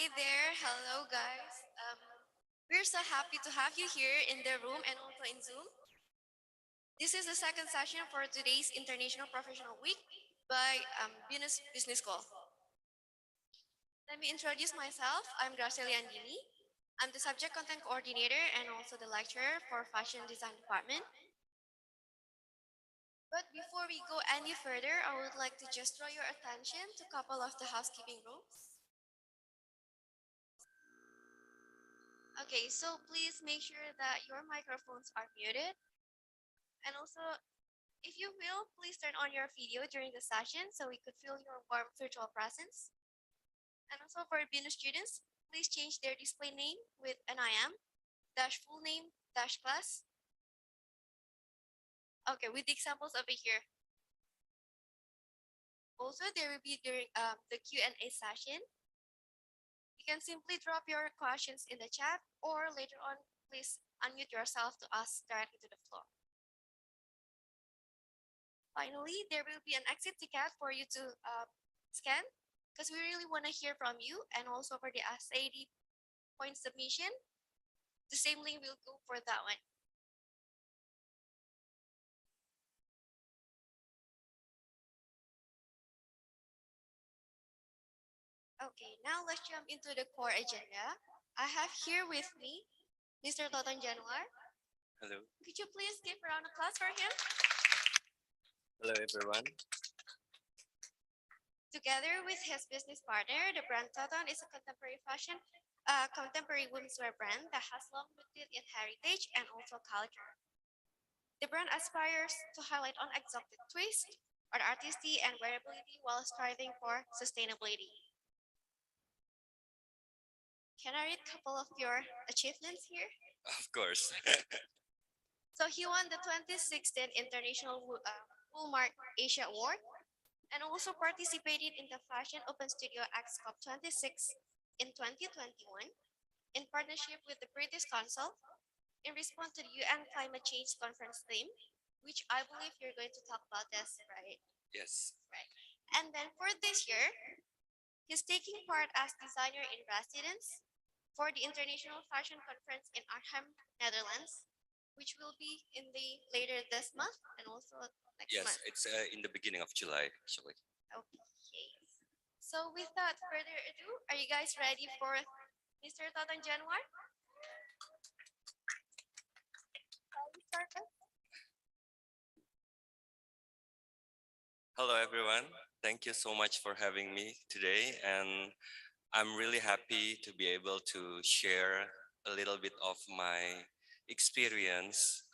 Hi there, hello guys. We're so happy to have you here in the room and also in Zoom. This is the second session for today's International Professional Week by BINUS Business School. Let me introduce myself. I'm Graciela Andini. I'm the subject content coordinator and also the lecturer for Fashion Design Department. But before we go any further, I would like to just draw your attention to a couple of the housekeeping rules. Okay, so please make sure that your microphones are muted. And also, if you will, please turn on your video during the session so we could feel your warm virtual presence. And also for BINUS students, please change their display name with NIM, full name, class. Okay, with the examples over here. Also, there will be during the Q&A session. You can simply drop your questions in the chat, or later on, please unmute yourself to ask directly to the floor. Finally, there will be an exit ticket for you to scan, because we really want to hear from you. And also for the SAD point submission, the same link will go for that one. Okay, now let's jump into the core agenda. I have here with me Mr. Toton Januar. Hello. Could you please give a round of applause for him? Hello, everyone. Together with his business partner, the brand Toton is a contemporary fashion, contemporary womenswear brand that has long rooted in heritage and also culture. The brand aspires to highlight on exotic twist, art artistry, and wearability while striving for sustainability. Can I read a couple of your achievements here? Of course. So he won the 2016 International Woolmark Asia Award and also participated in the Fashion Open Studio X Cup 26 in 2021 in partnership with the British Council in response to the UN Climate Change Conference theme, which I believe you're going to talk about this, right? Yes. Right. And then for this year, he's taking part as designer in residence for the International Fashion Conference in Arnhem, Netherlands, which will be in the later this month and also next Yes, month. it's in the beginning of July, actually. Okay. So without further ado, are you guys ready for Mr. Toton Januar? Shall we start this? Hello, everyone. Thank you so much for having me today. And I'm really happy to be able to share a little bit of my experience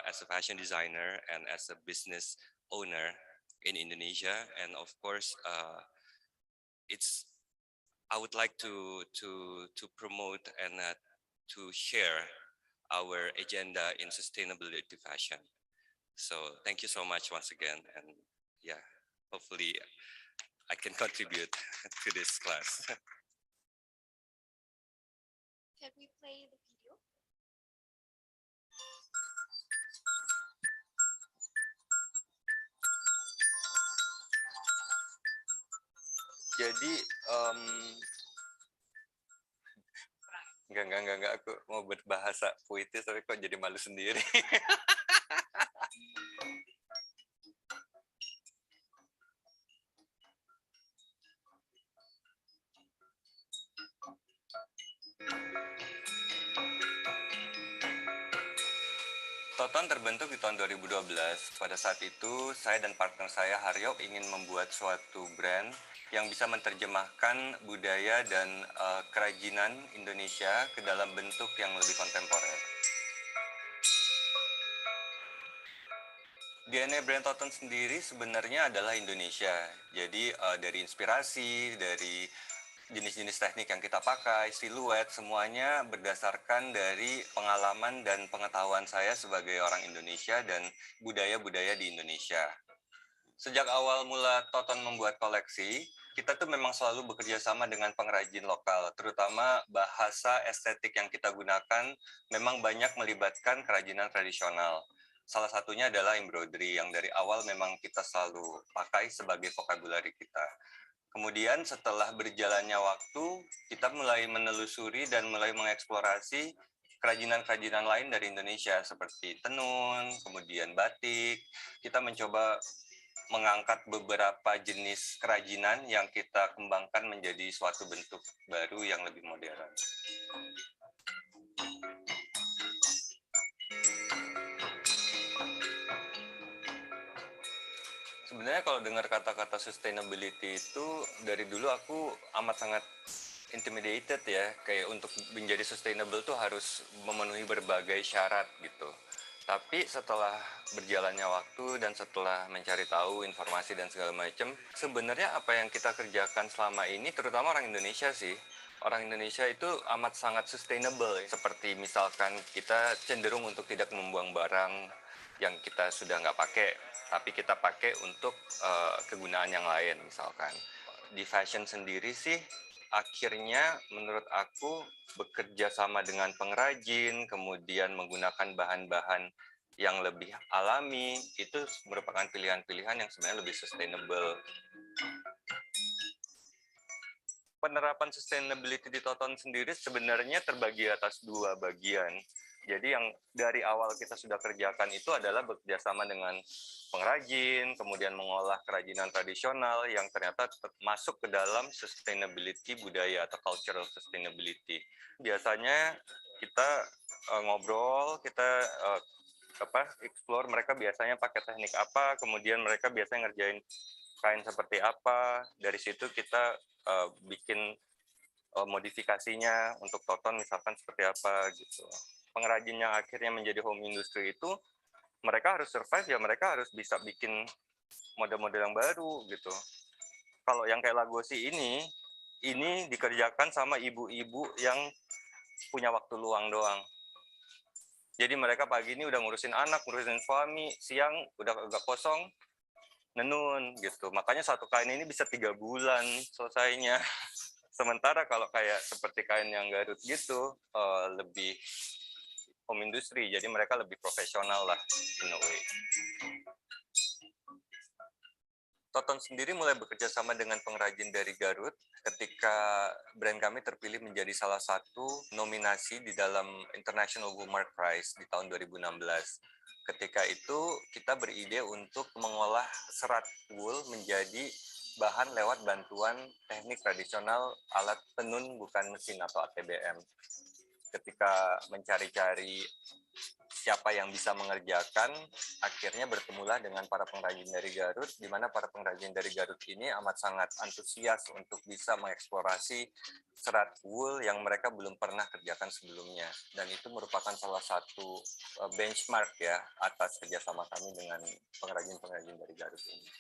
as a fashion designer and as a business owner in Indonesia. And of course, I would like to promote and to share our agenda in sustainability fashion. So thank you so much once again. And yeah, hopefully I can contribute to this class. Can we play the video? Jadi enggak aku mau berbahasa puitis tapi kok jadi malu sendiri. Toton terbentuk di tahun 2012. Pada saat itu, saya dan partner saya Haryo ingin membuat suatu brand yang bisa menerjemahkan budaya dan kerajinan Indonesia ke dalam bentuk yang lebih kontemporer. DNA brand Toton sendiri sebenarnya adalah Indonesia. Jadi dari inspirasi, dari jenis-jenis teknik yang kita pakai, siluet, semuanya berdasarkan dari pengalaman dan pengetahuan saya sebagai orang Indonesia dan budaya-budaya di Indonesia. Sejak awal mula Toton membuat koleksi, kita tuh memang selalu bekerja sama dengan pengrajin lokal, terutama bahasa estetik yang kita gunakan memang banyak melibatkan kerajinan tradisional. Salah satunya adalah embroidery yang dari awal memang kita selalu pakai sebagai vocabulary kita. Kemudian setelah berjalannya waktu, kita mulai menelusuri dan mulai mengeksplorasi kerajinan-kerajinan lain dari Indonesia seperti tenun, kemudian batik. Kita mencoba mengangkat beberapa jenis kerajinan yang kita kembangkan menjadi suatu bentuk baru yang lebih modern. Sebenarnya kalau dengar kata-kata sustainability itu dari dulu aku amat sangat intimidated ya, kayak untuk menjadi sustainable tuh harus memenuhi berbagai syarat gitu. Tapi setelah berjalannya waktu dan setelah mencari tahu informasi dan segala macam, sebenarnya apa yang kita kerjakan selama ini, terutama orang Indonesia sih, orang Indonesia itu amat sangat sustainable. Seperti misalkan kita cenderung untuk tidak membuang barang yang kita sudah nggak pakai, tapi kita pakai untuk kegunaan yang lain misalkan. Di fashion sendiri sih, akhirnya menurut aku bekerja sama dengan pengrajin, kemudian menggunakan bahan-bahan yang lebih alami, itu merupakan pilihan-pilihan yang sebenarnya lebih sustainable. Penerapan sustainability di Toton sendiri sebenarnya terbagi atas dua bagian. Jadi yang dari awal kita sudah kerjakan itu adalah bekerjasama dengan pengrajin, kemudian mengolah kerajinan tradisional yang ternyata masuk ke dalam sustainability budaya atau cultural sustainability. Biasanya kita ngobrol, kita explore mereka biasanya pakai teknik apa, kemudian mereka biasanya ngerjain kain seperti apa. Dari situ kita bikin modifikasinya untuk Toton misalkan seperti apa gitu. Pengrajin yang akhirnya menjadi home industry itu mereka harus survive ya, mereka harus bisa bikin model-model yang baru gitu. Kalau yang kayak Lagosi ini dikerjakan sama ibu-ibu yang punya waktu luang doang. Jadi mereka pagi ini udah ngurusin anak, ngurusin suami, siang udah agak kosong, nenun gitu. Makanya satu kain ini bisa 3 bulan selesainya. Sementara kalau kayak seperti kain yang Garut gitu, lebih home industry, jadi mereka lebih profesional lah in a way. Toton sendiri mulai bekerja sama dengan pengrajin dari Garut ketika brand kami terpilih menjadi salah satu nominasi di dalam International Woolmark Prize di tahun 2016. Ketika itu kita beride untuk mengolah serat wool menjadi bahan lewat bantuan teknik tradisional alat tenun bukan mesin atau ATBM. Ketika mencari-cari siapa yang bisa mengerjakan, akhirnya bertemulah dengan para pengrajin dari Garut, di mana para pengrajin dari Garut ini amat sangat antusias untuk bisa mengeksplorasi serat wool yang mereka belum pernah kerjakan sebelumnya. Dan itu merupakan salah satu benchmark ya atas kerjasama kami dengan pengrajin-pengrajin dari Garut ini.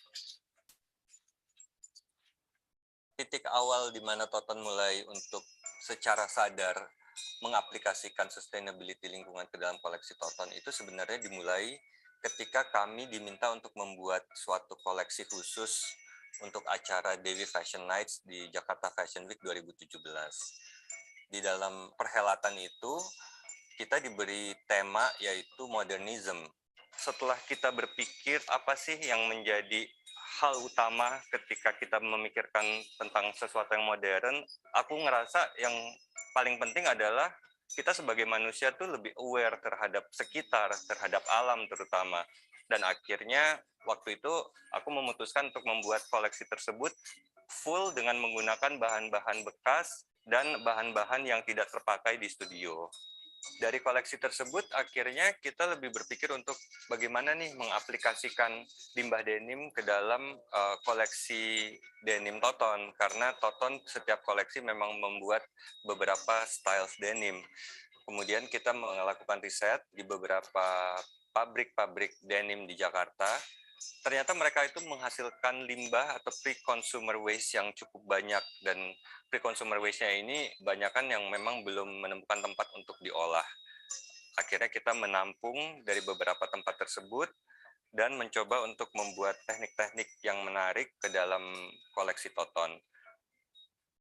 Titik awal di mana Toton mulai untuk secara sadar mengaplikasikan sustainability lingkungan ke dalam koleksi Toton itu sebenarnya dimulai ketika kami diminta untuk membuat suatu koleksi khusus untuk acara Dewi Fashion Nights di Jakarta Fashion Week 2017. Di dalam perhelatan itu, kita diberi tema yaitu modernism. Setelah kita berpikir apa sih yang menjadi hal utama ketika kita memikirkan tentang sesuatu yang modern, aku ngerasa yang paling penting adalah kita sebagai manusia tuh lebih aware terhadap sekitar, terhadap alam terutama. Dan akhirnya waktu itu aku memutuskan untuk membuat koleksi tersebut full dengan menggunakan bahan-bahan bekas dan bahan-bahan yang tidak terpakai di studio. Dari koleksi tersebut akhirnya kita lebih berpikir untuk bagaimana nih mengaplikasikan limbah denim ke dalam koleksi denim Toton, karena Toton setiap koleksi memang membuat beberapa styles denim. Kemudian kita melakukan riset di beberapa pabrik-pabrik denim di Jakarta. Ternyata mereka itu menghasilkan limbah atau pre-consumer waste yang cukup banyak, dan pre-consumer waste-nya ini banyakkan yang memang belum menemukan tempat untuk diolah. Akhirnya kita menampung dari beberapa tempat tersebut dan mencoba untuk membuat teknik-teknik yang menarik ke dalam koleksi Toton.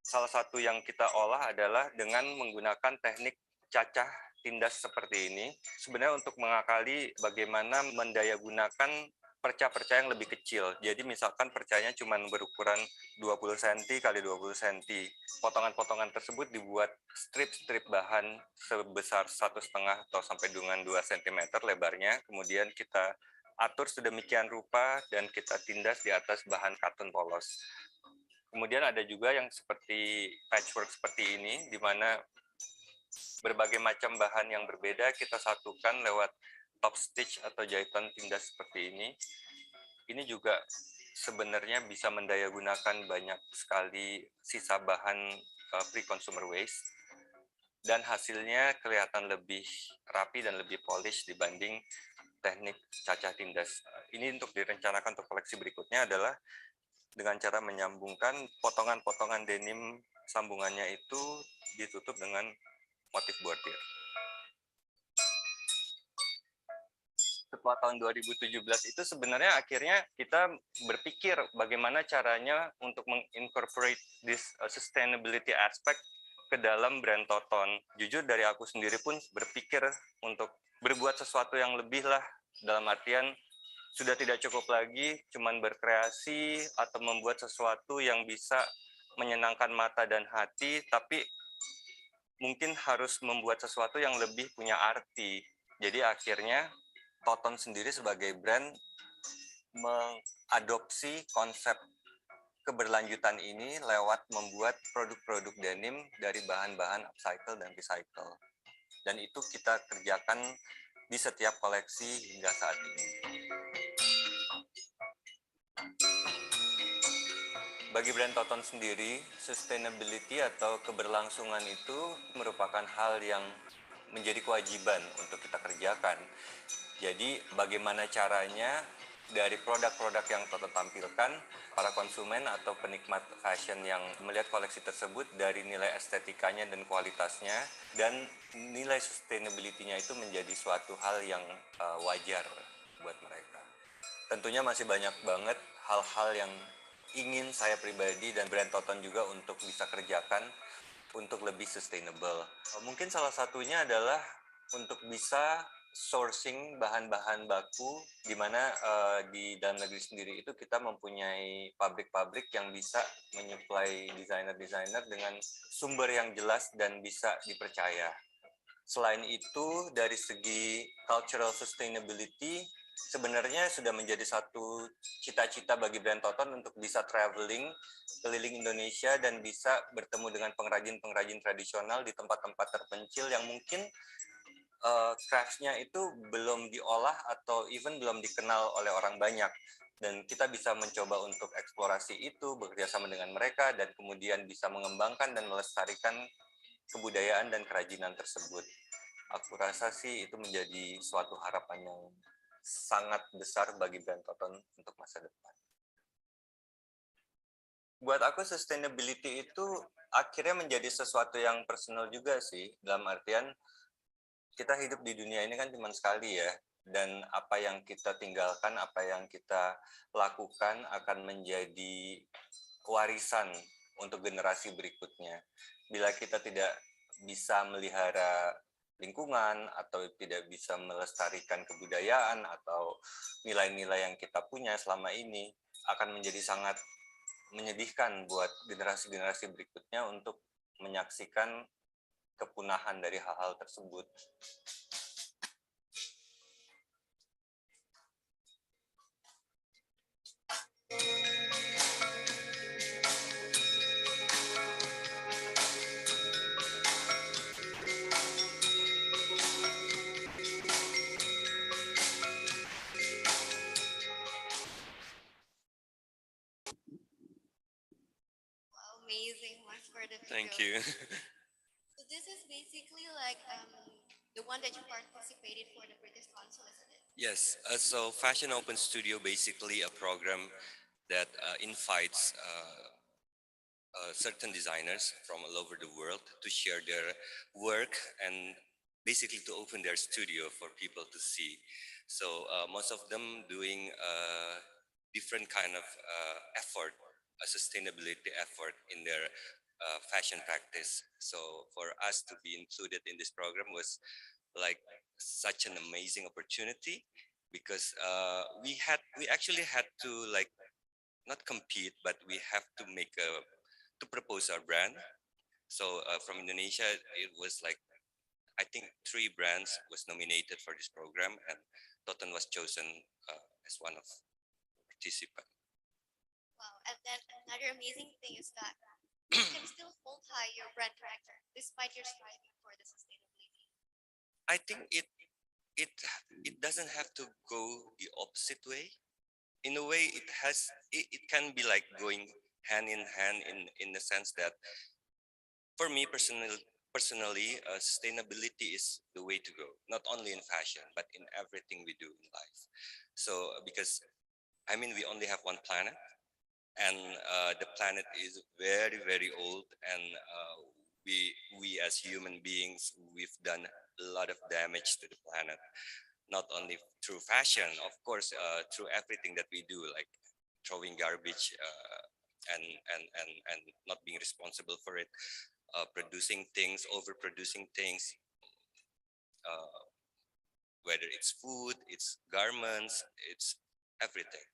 Salah satu yang kita olah adalah dengan menggunakan teknik cacah tindas seperti ini, sebenarnya untuk mengakali bagaimana mendayagunakan perca-perca yang lebih kecil. Jadi misalkan percanya cuma berukuran 20 cm kali 20 cm. Potongan-potongan tersebut dibuat strip-strip bahan sebesar 1,5 atau sampai dengan 2 cm lebarnya. Kemudian kita atur sedemikian rupa dan kita tindas di atas bahan katun polos. Kemudian ada juga yang seperti patchwork seperti ini, di mana berbagai macam bahan yang berbeda kita satukan lewat top stitch atau jahitan tindas seperti ini. Ini juga sebenarnya bisa mendayagunakan banyak sekali sisa bahan pre-consumer waste dan hasilnya kelihatan lebih rapi dan lebih polish dibanding teknik cacah tindas. Ini untuk direncanakan untuk koleksi berikutnya adalah dengan cara menyambungkan potongan-potongan denim sambungannya itu ditutup dengan motif bordir. Setelah tahun 2017 itu sebenarnya akhirnya kita berpikir bagaimana caranya untuk mengincorporate this sustainability aspect ke dalam brand Toton. Jujur dari aku sendiri pun berpikir untuk berbuat sesuatu yang lebih lah, dalam artian sudah tidak cukup lagi cuman berkreasi atau membuat sesuatu yang bisa menyenangkan mata dan hati, tapi mungkin harus membuat sesuatu yang lebih punya arti. Jadi akhirnya Toton sendiri sebagai brand mengadopsi konsep keberlanjutan ini lewat membuat produk-produk denim dari bahan-bahan upcycle dan recycle. Dan itu kita kerjakan di setiap koleksi hingga saat ini. Bagi brand Toton sendiri, sustainability atau keberlangsungan itu merupakan hal yang menjadi kewajiban untuk kita kerjakan. Jadi bagaimana caranya dari produk-produk yang Toton tampilkan, para konsumen atau penikmat fashion yang melihat koleksi tersebut dari nilai estetikanya dan kualitasnya, dan nilai sustainability-nya itu menjadi suatu hal yang wajar buat mereka. Tentunya masih banyak banget hal-hal yang ingin saya pribadi dan brand Toton juga untuk bisa kerjakan untuk lebih sustainable. Mungkin salah satunya adalah untuk bisa sourcing bahan-bahan baku, di mana di dalam negeri sendiri itu kita mempunyai pabrik-pabrik yang bisa menyuplai desainer-desainer dengan sumber yang jelas dan bisa dipercaya. Selain itu, dari segi cultural sustainability, sebenarnya sudah menjadi satu cita-cita bagi brand Toton untuk bisa traveling keliling Indonesia dan bisa bertemu dengan pengrajin-pengrajin tradisional di tempat-tempat terpencil yang mungkin crafts-nya itu belum diolah atau even belum dikenal oleh orang banyak. Dan kita bisa mencoba untuk eksplorasi itu, bekerja sama dengan mereka, dan kemudian bisa mengembangkan dan melestarikan kebudayaan dan kerajinan tersebut. Aku rasa sih itu menjadi suatu harapan yang sangat besar bagi brand Toton untuk masa depan. Buat aku sustainability itu akhirnya menjadi sesuatu yang personal juga sih, dalam artian kita hidup di dunia ini kan cuma sekali ya, dan apa yang kita tinggalkan, apa yang kita lakukan akan menjadi warisan untuk generasi berikutnya. Bila kita tidak bisa melihara lingkungan atau tidak bisa melestarikan kebudayaan atau nilai-nilai yang kita punya selama ini, akan menjadi sangat menyedihkan buat generasi-generasi berikutnya untuk menyaksikan kepunahan dari hal-hal tersebut. Wow, amazing. Much for the video. Thank you. So this is basically like the one that you participated for the British Council, isn't it? Yes, so Fashion Open Studio basically a program that invites certain designers from all over the world to share their work and basically to open their studio for people to see. So most of them doing different kind of effort, a sustainability effort in their fashion practice. So for us to be included in this program was like such an amazing opportunity. because we actually had to like not compete, but we have to make a to propose our brand. So from Indonesia, it was like I think 3 brands was nominated for this program, and Toton was chosen as one of participants. Wow. And then another amazing thing is that you can still hold high your brand character despite your striving for the sustainability. I think it it doesn't have to go the opposite way. In a way, it can be like going hand in hand in the sense that for me personally, sustainability is the way to go, not only in fashion but in everything we do in life. So because I mean we only have one planet, and the planet is very very old, and we as human beings, we've done a lot of damage to the planet, not only through fashion, of course, through everything that we do, like throwing garbage, and not being responsible for it, producing things, overproducing things, uh, whether it's food, it's garments, it's everything.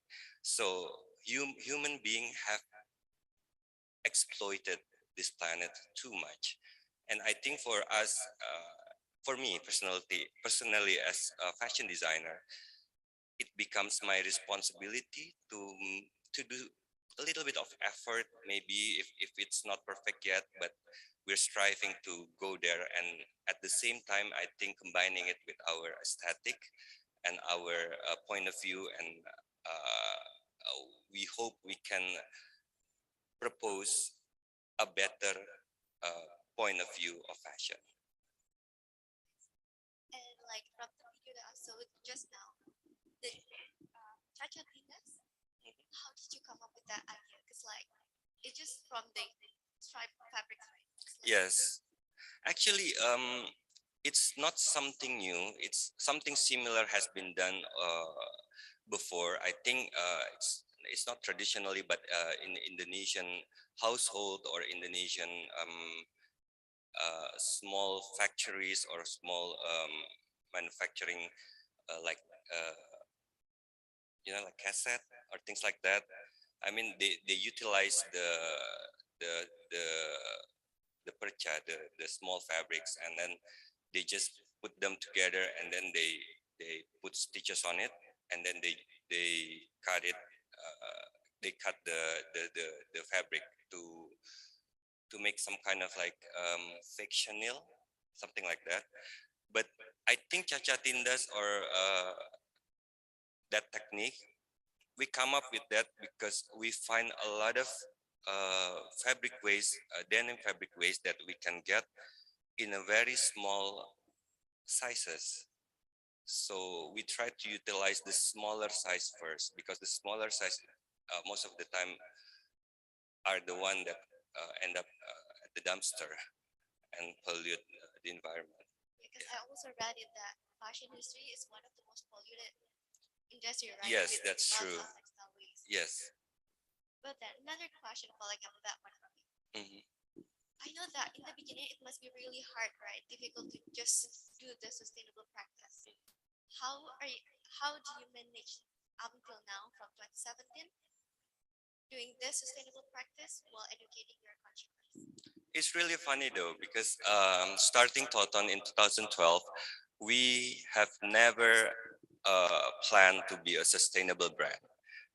So human beings have exploited this planet too much, and I think for us, for me personally as a fashion designer, it becomes my responsibility to do a little bit of effort, maybe if it's not perfect yet, but we're striving to go there, and at the same time I think combining it with our aesthetic and our point of view, and we hope we can propose a better point of view of fashion. And like from the video that I saw just now, the Chachatinas, how did you come up with that idea? Because like it's just from the stripe fabric, right? Like, Yes, actually, it's not something new. It's something similar has been done before. I think it's not traditionally, but in Indonesian household or Indonesian small factories or small manufacturing, like like cassette or things like that. I mean, they utilize the the the percha, the small fabrics, and then they just put them together, and then they put stitches on it, and then they cut it. They cut the fabric to make some kind of like fake chenille, something like that. But I think chachatindas or that technique, we come up with that because we find a lot of fabric waste, denim fabric waste that we can get in a very small sizes. So we try to utilize the smaller size first, because the smaller size most of the time are the one that end up at the dumpster and pollute the environment. because I also read it that fashion industry is one of the most polluted industry, right? Yes, With that's lots true. of textile waste. Yes. But then another question following up on that one. Mhm. I know that in the beginning it must be really hard, right? Difficult to just do the sustainable practice. Are you, how do you manage up until now from 2017 doing this sustainable practice while educating your consumers? It's really funny though, because starting Toton in 2012, we have never planned to be a sustainable brand.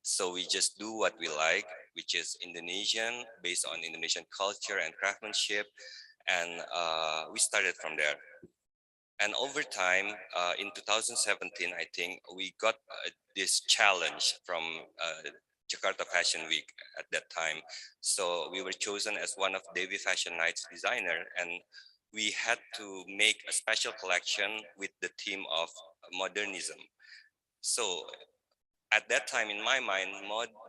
So we just do what we like, which is Indonesian, based on Indonesian culture and craftsmanship, and we started from there. And over time, in 2017, I think we got this challenge from Jakarta Fashion Week at that time. So we were chosen as one of Devi Fashion Night's designer, and we had to make a special collection with the theme of modernism. So at that time, in my mind,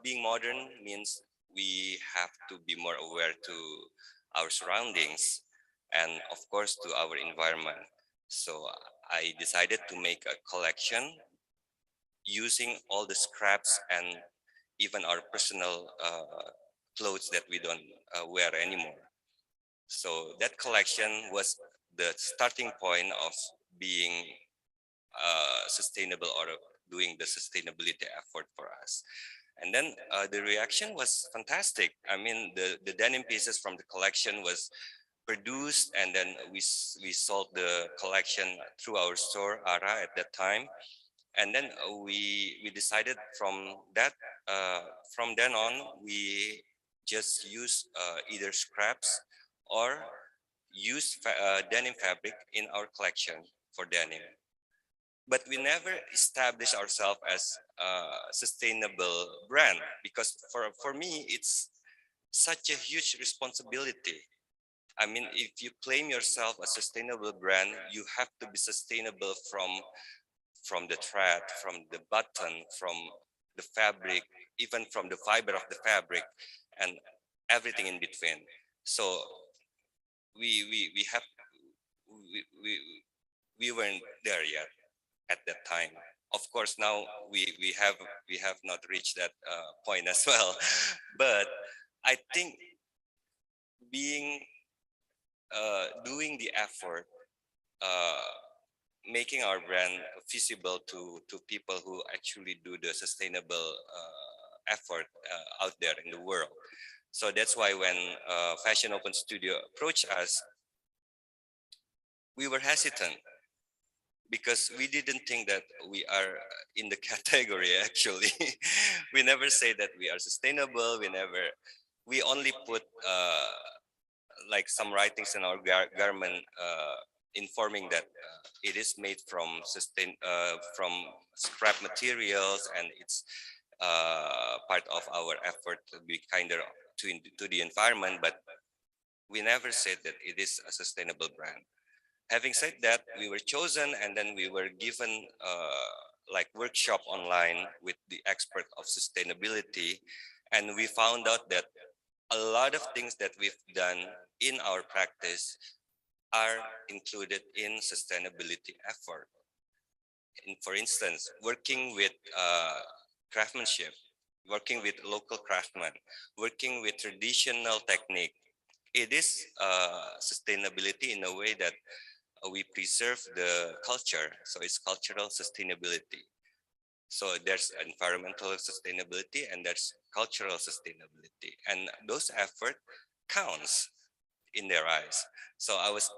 being modern means we have to be more aware to our surroundings and, of course, to our environment. So I decided to make a collection using all the scraps and even our personal clothes that we don't wear anymore. So that collection was the starting point of being sustainable or doing the sustainability effort for us. And then the reaction was fantastic. I mean, the denim pieces from the collection was produced, and then we sold the collection through our store Ara at that time. And then we decided uh, from then on we just use either scraps or use denim fabric in our collection for denim. But we never established ourselves as a sustainable brand, because for me it's such a huge responsibility. I mean, if you claim yourself a sustainable brand, you have to be sustainable from the thread, from the button, from the fabric, even from the fiber of the fabric, and everything in between. So we have we, we we weren't there yet at that time. Of course, now we have not reached that point as well, but I think being doing the effort, uh, making our brand visible to people who actually do the sustainable effort out there in the world. So that's why when Fashion Open Studio approached us, we were hesitant because we didn't think that we are in the category actually. We never say that we are sustainable. We only put like some writings in our garment informing that it is made from scrap materials, and it's part of our effort to be kinder to the environment, but we never said that it is a sustainable brand. Having said that, we were chosen, and then we were given like workshop online with the expert of sustainability, and we found out that a lot of things that we've done in our practice are included in sustainability effort. For instance, working with craftsmanship, working with local craftsmen, working with traditional technique. It is sustainability in a way that we preserve the culture. So it's cultural sustainability. So there's environmental sustainability and there's cultural sustainability, and those effort counts in their eyes. So I was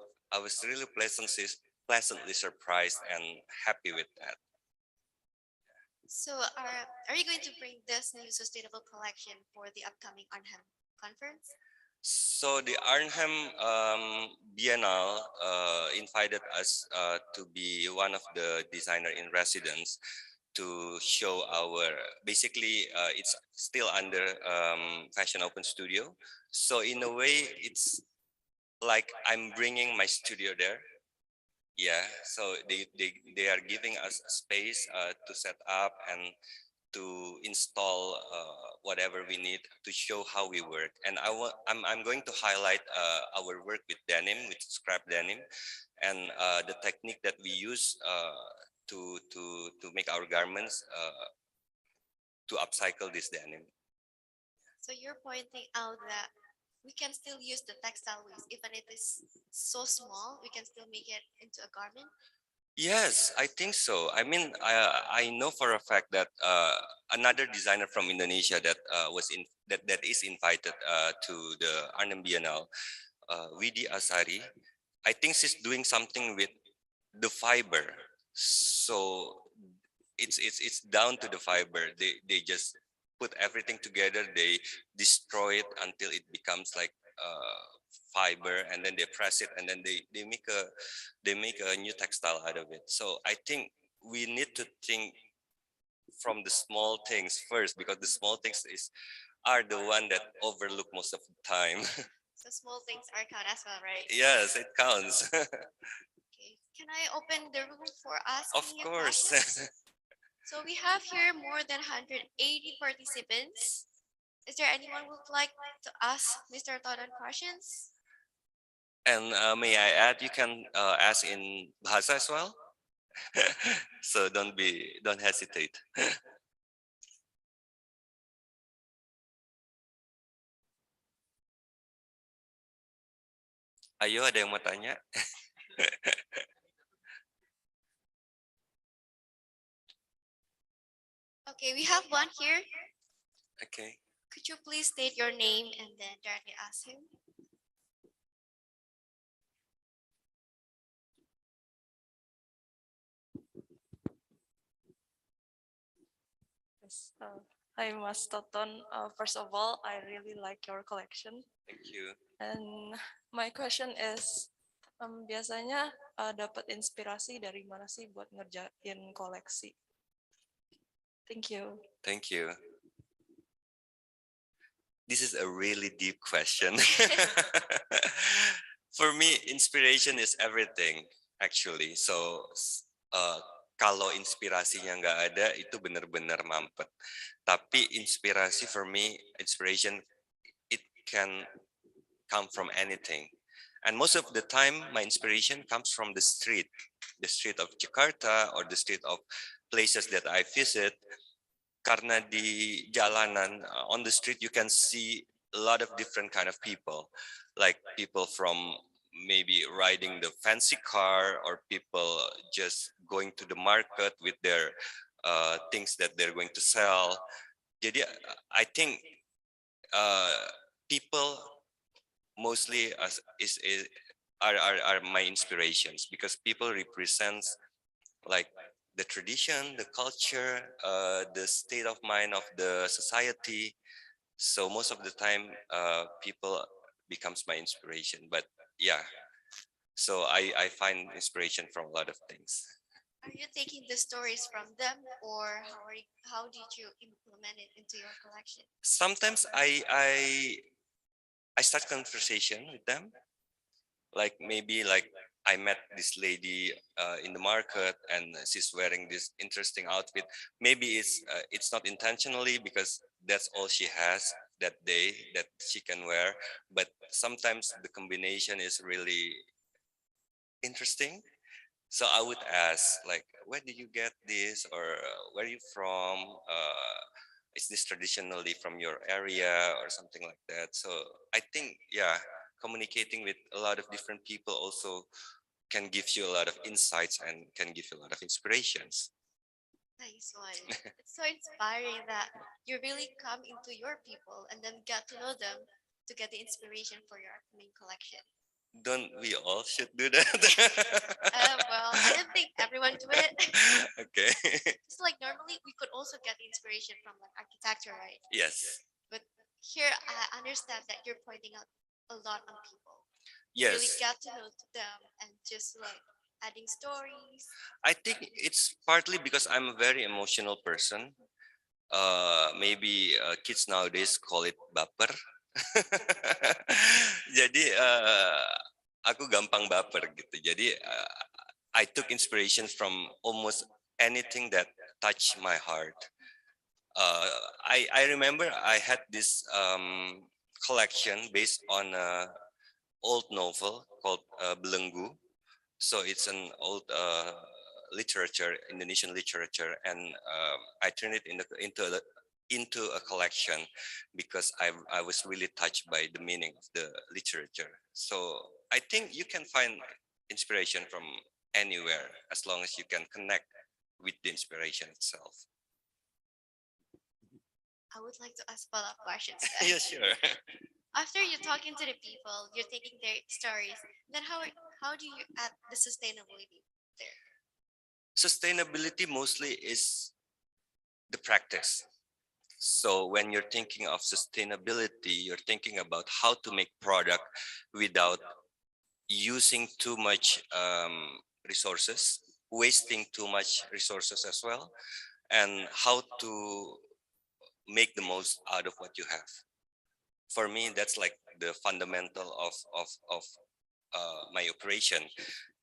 really pleasantly surprised and happy with that. So are you going to bring this new sustainable collection for the upcoming Arnhem conference? So the Arnhem Biennale invited us to be one of the designer in residence to show our, basically it's still under Fashion Open Studio. So in a way, it's like I'm bringing my studio there. Yeah, so they are giving us a space to set up and to install whatever we need to show how we work. And I'm going to highlight our work with denim, with scrap denim, and the technique that we use to make our garments to upcycle this denim. So you're pointing out that we can still use the textile waste, even if it is so small, we can still make it into a garment. Yes, I think so. I mean, I know for a fact that another designer from Indonesia that that is invited to the Arnhem Biennale, Widi Asari. I think she's doing something with the fiber. So it's down to the fiber. They just put everything together. They destroy it until it becomes like fiber, and then they press it, and then they make a new textile out of it. So I think we need to think from the small things first, because the small things are the one that overlook most of the time. So small things are count as well, right? Yes, it counts. Okay. Can I open the room for Of asking you course. questions? So we have here more than 180 participants. Is there anyone who would like to ask Mr. Toton questions? And may I add, you can ask in Bahasa as well. So don't hesitate. Ayo, ada yang mau tanya? Okay, we have one here. Okay. Could you please state your name and then directly ask him? Yes. Hi, Mas Toton. First of all, I really like your collection. Thank you. And my question is, biasanya dapat inspirasi dari mana sih buat ngerjain koleksi? Thank you. Thank you. This is a really deep question. For me, inspiration is everything, actually. So, kalau inspirasinya nggak ada, itu benar-benar mampet. Tapi inspirasi for me, inspiration, it can come from anything. And most of the time, my inspiration comes from the street of Jakarta or the street of places that I visit. Karena di jalanan, on the street, you can see a lot of different kind of people, like people from maybe riding the fancy car or people just going to the market with their things that they're going to sell. Jadi, I think people mostly are my inspirations because people represents like the tradition, the culture, the state of mind of the society. So most of the time, people becomes my inspiration. But yeah, so I find inspiration from a lot of things. Are you taking the stories from them, or how did you implement it into your collection? Sometimes I start conversation with them, like maybe like I met this lady in the market and she's wearing this interesting outfit. Maybe it's not intentionally because that's all she has that day that she can wear, but sometimes the combination is really interesting. So I would ask like, where did you get this, or where are you from? Is this traditionally from your area or something like that? So I think, yeah, communicating with a lot of different people also can give you a lot of insights and can give you a lot of inspirations. Nice one. It's so inspiring that you really come into your people and then get to know them to get the inspiration for your upcoming collection. Don't we all should do that? Well, I don't think everyone do it. Okay. It's like normally we could also get the inspiration from like architecture, right? Yes. But here I understand that you're pointing out a lot on people. Really Yes. get to know them and just like adding stories. I think it's partly because I'm a very emotional person. Maybe kids nowadays call it baper. Jadi aku gampang baper gitu. Jadi I took inspiration from almost anything that touched my heart. I remember I had this collection based on an old novel called Belenggu. So it's an old literature, Indonesian literature, and I turned it into a collection because I was really touched by the meaning of the literature. So I think you can find inspiration from anywhere as long as you can connect with the inspiration itself. I would like to ask follow-up questions. Yeah, sure. After you're talking to the people, you're taking their stories, then how do you add the sustainability there? Sustainability mostly is the practice. So when you're thinking of sustainability, you're thinking about how to make product without using too much resources, wasting too much resources as well, and how to make the most out of what you have. For me, that's like the fundamental of my operation.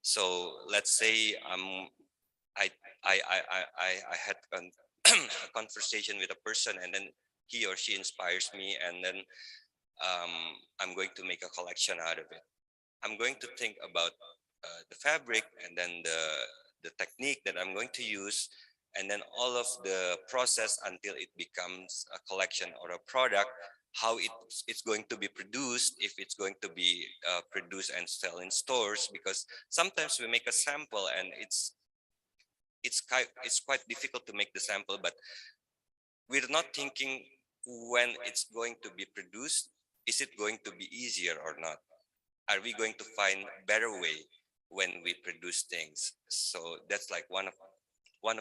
So let's say I I had a conversation with a person, and then he or she inspires me, and then I'm going to make a collection out of it. I'm going to think about the fabric, and then the technique that I'm going to use, and then all of the process until it becomes a collection or a product. How it's going to be produced, if it's going to be produced and sell in stores, because sometimes we make a sample and it's quite difficult to make the sample, but we're not thinking when it's going to be produced, is it going to be easier or not? Are we going to find better way when we produce things? So that's like one of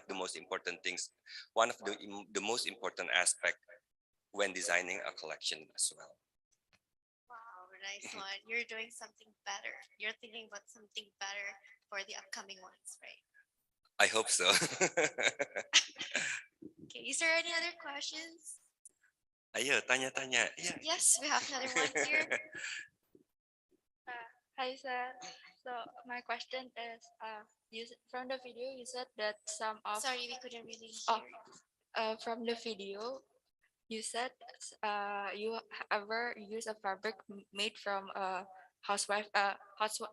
the most important things, one of the most important aspect when designing a collection as well. Wow, nice one. You're doing something better. You're thinking about something better for the upcoming ones, right? I hope so. Okay, is there any other questions? Ayo, tanya-tanya. Yeah. Yes, we have another one here. Hi, sir. So my question is, from the video, you said that some of Sorry, we couldn't really Oh. hear. from the video, you said you ever use a fabric made from a housewife,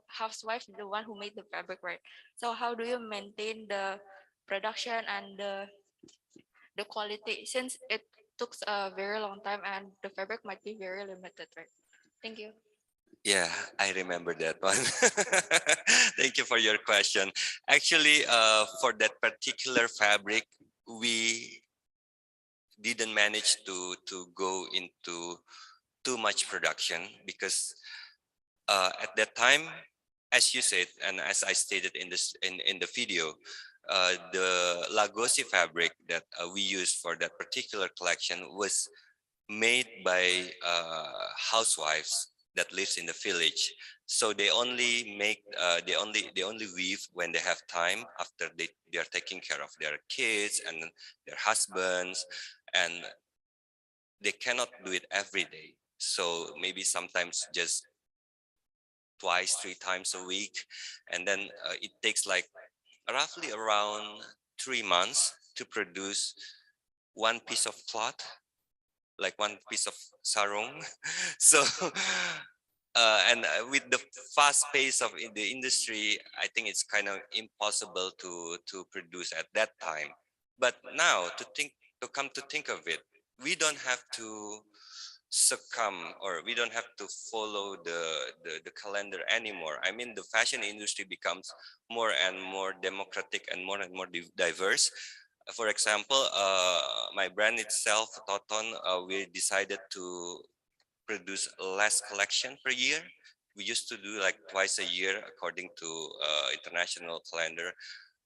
housewife, the one who made the fabric, right? So how do you maintain the production and the quality since it took a very long time and the fabric might be very limited, right? Thank you. Yeah, I remember that one. Thank you for your question. Actually, for that particular fabric, we didn't manage to go into too much production because at that time, as you said, and as I stated in this in the video, the Lagosi fabric that we used for that particular collection was made by housewives that lives in the village. So they only make they only weave when they have time after they are taking care of their kids and their husbands, and they cannot do it every day. So maybe sometimes just twice, three times a week, and then it takes like roughly around 3 months to produce one piece of cloth, like one piece of sarong. So, and with the fast pace of in the industry, I think it's kind of impossible to produce at that time. But now, to come to think of it, we don't have to succumb, or we don't have to follow the calendar anymore. I mean, the fashion industry becomes more and more democratic and more diverse. For example, my brand itself, Toton, we decided to produce less collection per year. We used to do like twice a year according to international calendar,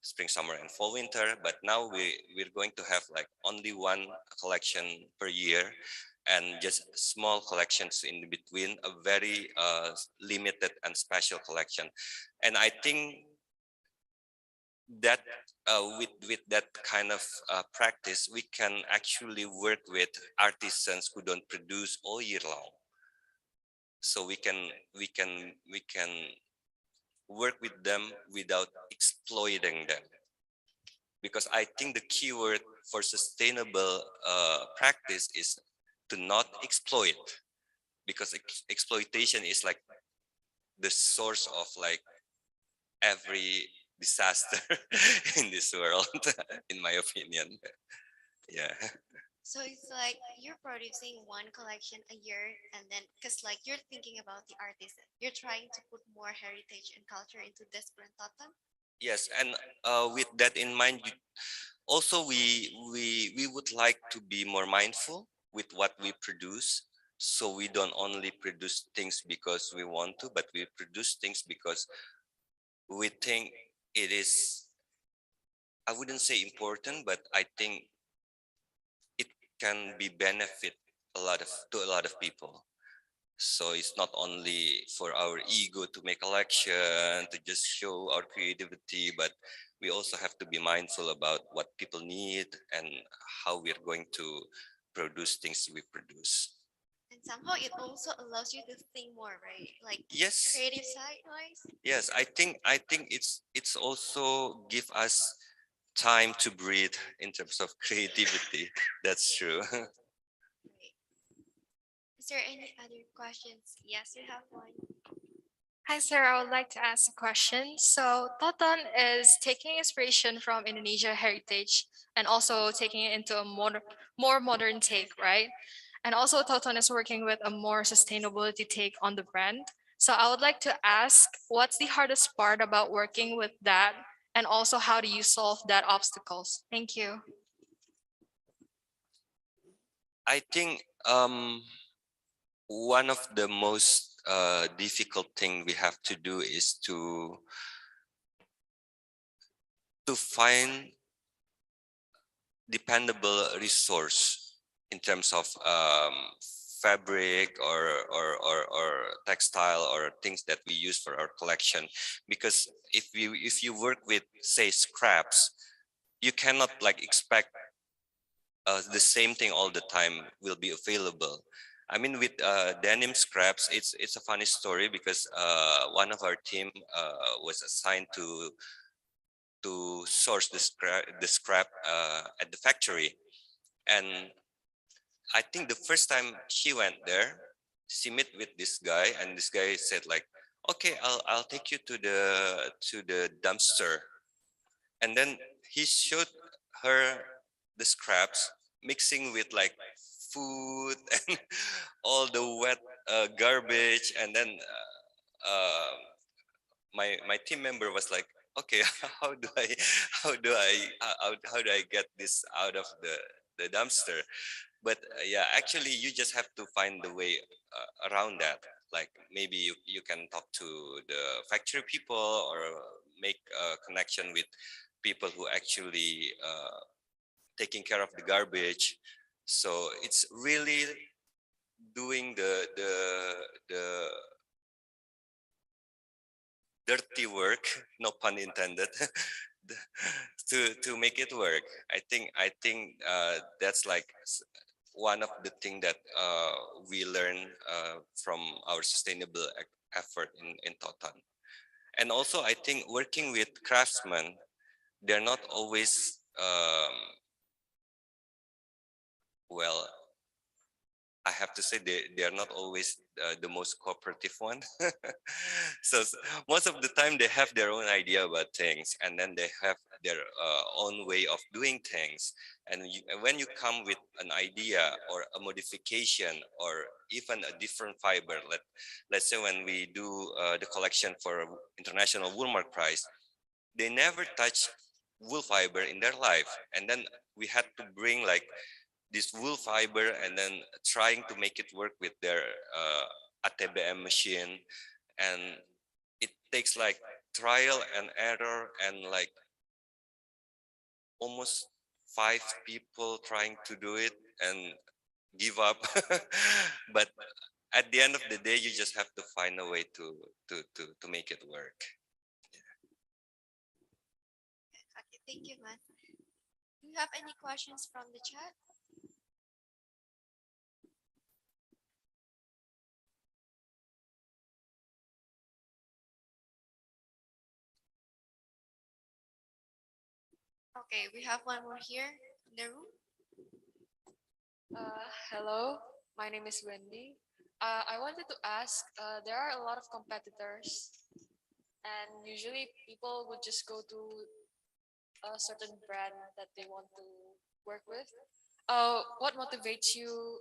spring, summer, and fall, winter. But now we're going to have like only one collection per year, and just small collections in between, a very limited and special collection. And I think that with that kind of practice, we can actually work with artisans who don't produce all year long. So we can work with them without exploiting them, because I think the keyword for sustainable practice is to not exploit, because exploitation is like the source of like every disaster in this world, in my opinion. Yeah. So it's like you're producing one collection a year, and then because like you're thinking about the artisan, you're trying to put more heritage and culture into this brand Toton. Yes, and with that in mind, also we would like to be more mindful with what we produce. So we don't only produce things because we want to, but we produce things because we think it is, I wouldn't say important, but I think it can be benefit a lot of people. So it's not only for our ego to make collection, to just show our creativity, but we also have to be mindful about what people need and how we're going to produce things we produce. And somehow it also allows you to think more, right? Like Yes, creative side wise. yes, I think it's also give us time to breathe in terms of creativity. That's true. Right. Is there any other questions? Yes, we have one. Hi, sir. I would like to ask a question. So, Toton is taking inspiration from Indonesia heritage and also taking it into a more modern take, right? And also, Toton is working with a more sustainability take on the brand. So, I would like to ask, what's the hardest part about working with that? And also, how do you solve that obstacles? Thank you. I think one of the most difficult thing we have to do is to find dependable resource in terms of fabric or textile or things that we use for our collection, because if you work with, say, scraps, you cannot like expect the same thing all the time will be available. I mean, with denim scraps, it's a funny story because one of our team was assigned to source the scrap at the factory, and I think the first time she went there, she met with this guy, and this guy said like, "Okay, I'll take you to the dumpster," and then he showed her the scraps mixing with like food and all the wet garbage, and then my team member was like, okay, how do I how do I get this out of the dumpster? But yeah, actually you just have to find the way around that. Like maybe you can talk to the factory people or make a connection with people who actually taking care of the garbage. So it's really doing the dirty work, no pun intended, to make it work. I think that's like one of the thing that we learn from our sustainable effort in Toton. And also, I think working with craftsmen, they're not always well. I have to say they are not always the most cooperative one. So most of the time they have their own idea about things, and then they have their own way of doing things. And when you come with an idea or a modification or even a different fiber, let's say when we do the collection for International Woolmark Prize, they never touch wool fiber in their life, and then we had to bring like this wool fiber and then trying to make it work with their ATBM machine, and it takes like trial and error and like almost 5 people trying to do it and give up. But at the end of the day, you just have to find a way to make it work. Okay, thank you, man. Do you have any questions from the chat? Okay, we have one more here in the room. Hello, my name is Wendy. I wanted to ask, there are a lot of competitors, and usually people would just go to a certain brand that they want to work with. What motivates you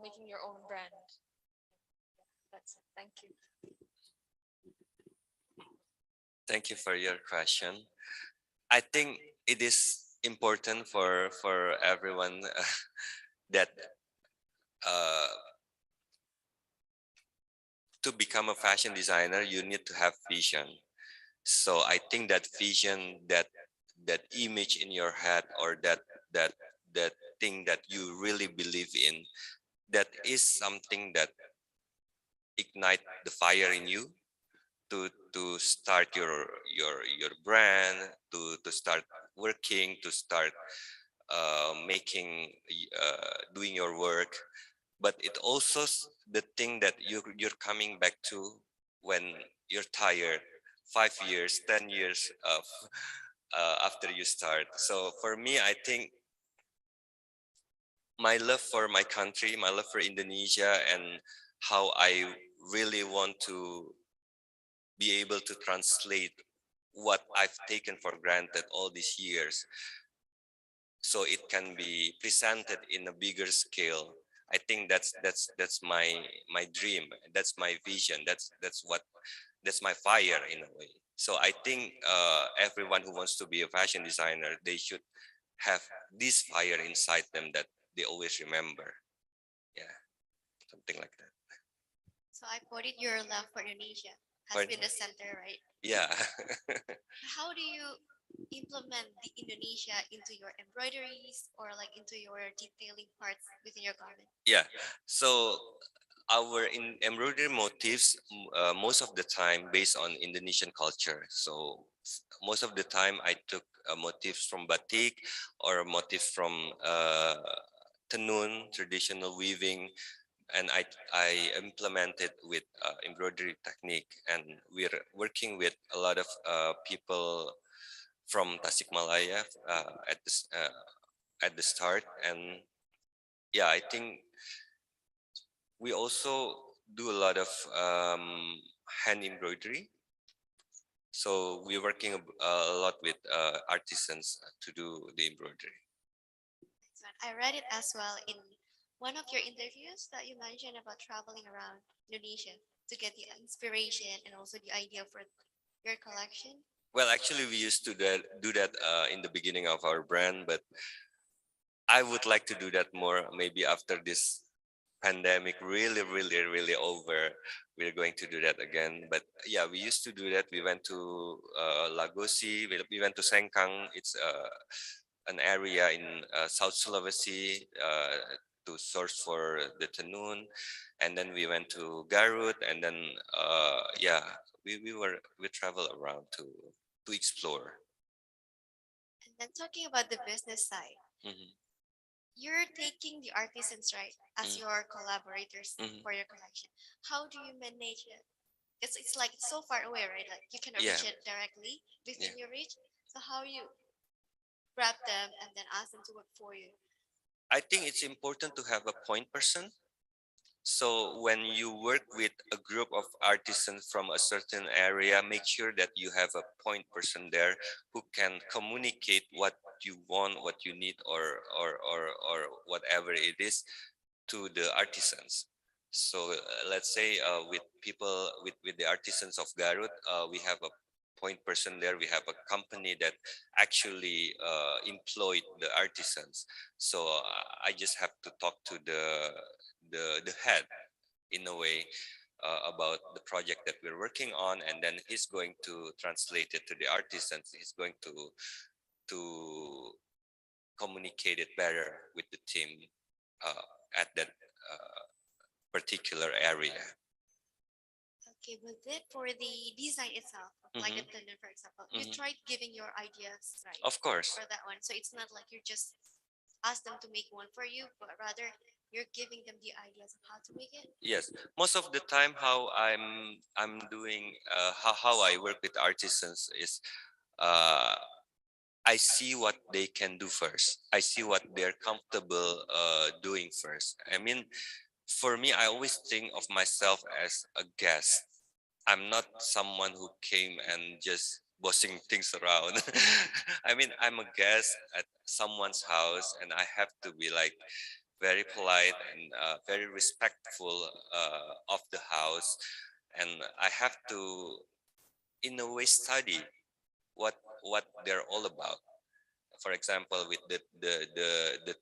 making your own brand? That's it. Thank you. Thank you for your question. I think it is important for everyone that uh, to become a fashion designer, you need to have vision. So I think that vision, that image in your head, or that that thing that you really believe in, that is something that ignite the fire in you to start your brand, to start working, to start making doing your work. But it also the thing that you're coming back to when you're tired, 5 years, 10 years of after you start. So for me, I think my love for my country, my love for Indonesia, and how I really want to be able to translate what I've taken for granted all these years, so it can be presented in a bigger scale. I think that's my dream. That's my vision. That's my fire in a way. So I think everyone who wants to be a fashion designer, they should have this fire inside them, that they always remember. Yeah, something like that. So I quoted your love for Indonesia has Pardon? been the center, right? Yeah. How do you implement the Indonesia into your embroideries or like into your detailing parts within your garment? Yeah. So our embroidery motifs most of the time based on Indonesian culture. So most of the time I took motifs from batik or motifs from tenun, traditional weaving, and I implemented with embroidery technique. And we're working with a lot of people from Tasikmalaya at the start. And yeah, I think we also do a lot of hand embroidery. So we're working a lot with artisans to do the embroidery. Excellent. I read it as well in one of your interviews that you mentioned about traveling around Indonesia to get the inspiration and also the idea for your collection. Well, actually, we used to do that in the beginning of our brand, but I would like to do that more maybe after this pandemic really over. We're going to do that again. But yeah, we used to do that. We went to Lagosi, we went to Sengkang. It's an area in South Sulawesi to source for the tenun. And then we went to Garut, and then yeah, we travel around to explore. And then talking about the business side, Mhm, you're taking the artisans, right, as mhm, your collaborators mhm. for your collection. How do you manage it? It's like it's so far away, right? Like you cannot Yeah, reach it directly yeah. within your reach. So how you grab them and then ask them to work for you? I think it's important to have a point person. So when you work with a group of artisans from a certain area, make sure that you have a point person there who can communicate what you want, what you need, or whatever it is to the artisans. So let's say with people with the artisans of Garut, we have a point person there. We have a company that actually employed the artisans. So I just have to talk to the head in a way about the project that we're working on, and then he's going to translate it to the artisans. He's going to communicate it better with the team at that particular area. Okay, but then for the design itself, like the Mhm, tender, for example, you mhm. tried giving your ideas, right, Of course. for that one. So it's not like you just ask them to make one for you, but rather you're giving them the ideas of how to make it. Yes, most of the time how I'm doing how I work with artisans is uh, I see what they can do first. I see what they're comfortable doing first. I mean, for me, I always think of myself as a guest. I'm not someone who came and just bossing things around. I mean, I'm a guest at someone's house, and I have to be like very polite and very respectful of the house, and I have to, in a way, study what they're all about. For example, with the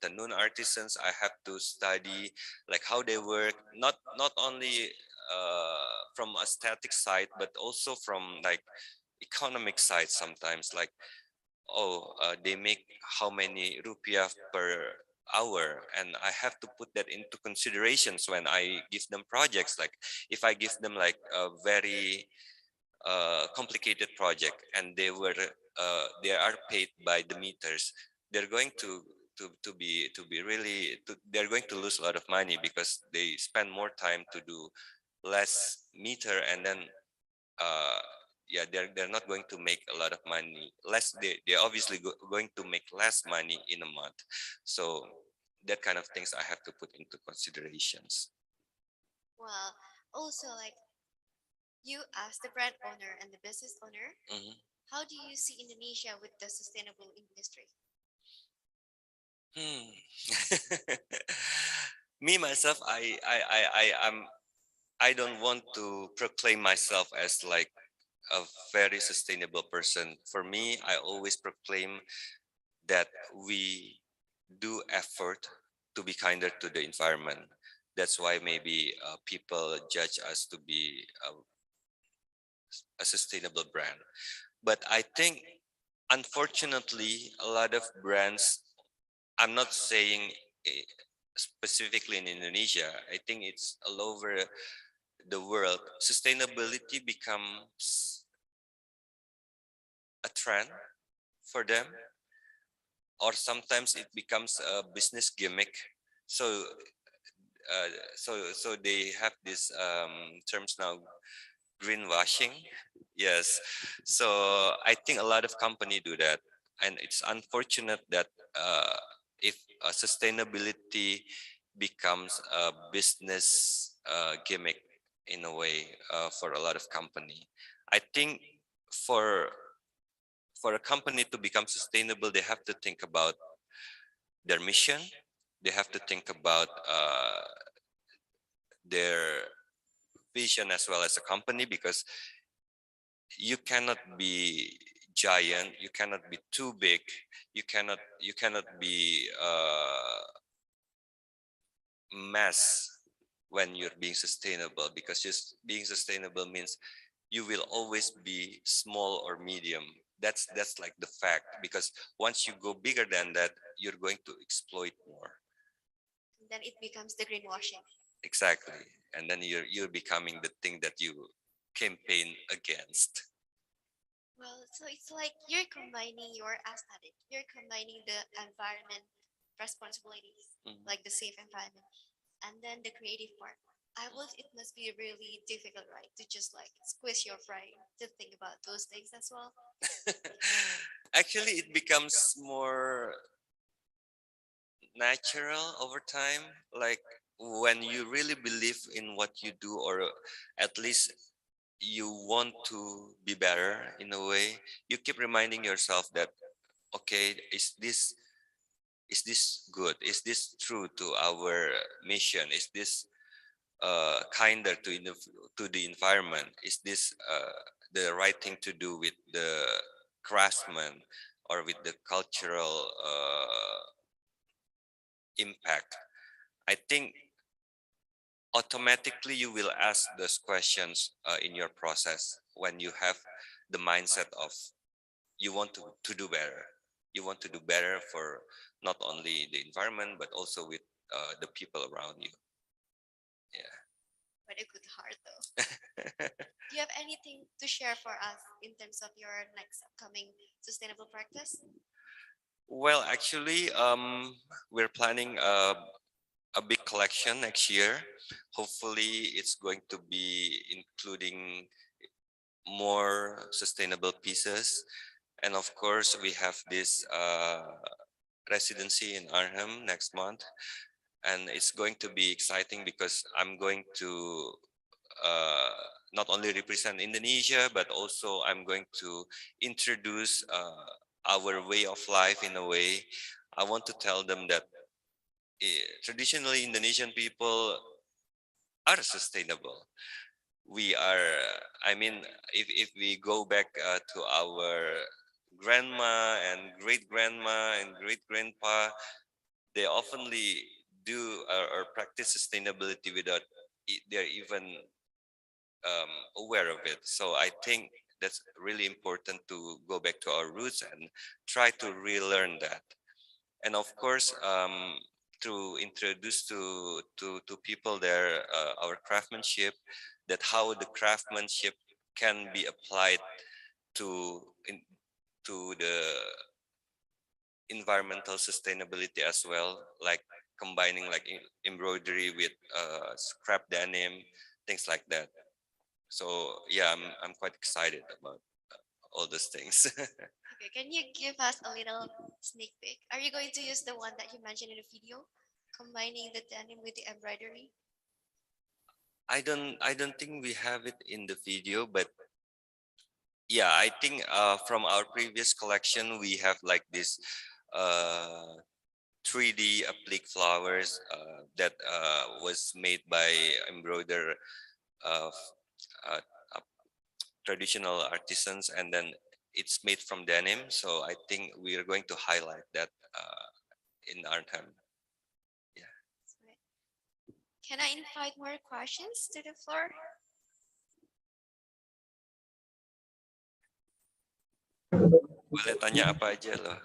Tanun artisans, I have to study like how they work, not only from aesthetic side, but also from like economic side sometimes. Like, oh, they make how many rupiah per hour, and I have to put that into considerations when I give them projects. Like, if I give them like a very complicated project, and they are paid by the meters, they're going to be really they're going to lose a lot of money because they spend more time to do less meter, and then uh yeah, they're not going to make a lot of money less. They're obviously going to make less money in a month. So that kind of things I have to put into considerations. Well, also like you as the brand owner and the business owner, Mhm. how do you see Indonesia with the sustainable industry? Hmm. Me myself, I don't want to proclaim myself as like a very sustainable person. For me, I always proclaim that we do effort to be kinder to the environment. That's why maybe people judge us to be a sustainable brand. But I think, unfortunately, a lot of brands, I'm not saying specifically in Indonesia, I think it's all over the world, sustainability becomes a trend for them, or sometimes it becomes a business gimmick. So, so they have these terms now, greenwashing. Yes. So I think a lot of company do that, and it's unfortunate that if sustainability becomes a business gimmick in a way for a lot of company. I think for for a company to become sustainable, they have to think about their mission. They have to think about their vision as well as a company, because you cannot be giant, you cannot be too big, you cannot be mass when you're being sustainable, because just being sustainable means you will always be small or medium. That's like the fact, because once you go bigger than that, you're going to exploit more. And then it becomes the greenwashing. Exactly. And then you're becoming the thing that you campaign against. Well, so it's like you're combining your aesthetic, you're combining the environment responsibilities, Mhm. like the safe environment, and then the creative part. I was, it must be really difficult, right, to just like squish your brain to think about those things as well. Actually, it becomes more natural over time. Like when you really believe in what you do, or at least you want to be better in a way, you keep reminding yourself that, okay, is this good? Is this true to our mission? Is this kinder to the environment? Is this the right thing to do with the craftsman, or with the cultural impact? I think automatically you will ask those questions in your process when you have the mindset of you want to do better. You want to do better for not only the environment but also with the people around you. But a good heart, though. Do you have anything to share for us in terms of your next upcoming sustainable practice? Well, actually, we're planning a big collection next year. Hopefully, it's going to be including more sustainable pieces. And of course, we have this residency in Arnhem next month. And it's going to be exciting because I'm going to uh, not only represent Indonesia, but also I'm going to introduce our way of life in a way. I want to tell them that traditionally Indonesian people are sustainable. We are, I mean, if we go back to our grandma and great grandma and great grandpa, they oftenly do or practice sustainability without they're even aware of it. So I think that's really important to go back to our roots and try to relearn that. And of course, to introduce to people there our craftsmanship, that how the craftsmanship can be applied to to the environmental sustainability as well, like combining like embroidery with scrap denim, things like that. So yeah, I'm quite excited about all those things. Okay, can you give us a little sneak peek? Are you going to use the one that you mentioned in the video, combining the denim with the embroidery? I don't think we have it in the video, but yeah, I think from our previous collection we have like this uh 3D applique flowers that was made by embroider uh, uh, uh, traditional artisans, and then it's made from denim. So I think we are going to highlight that in our time. Can I invite more questions to the floor? Boleh tanya apa aja loh.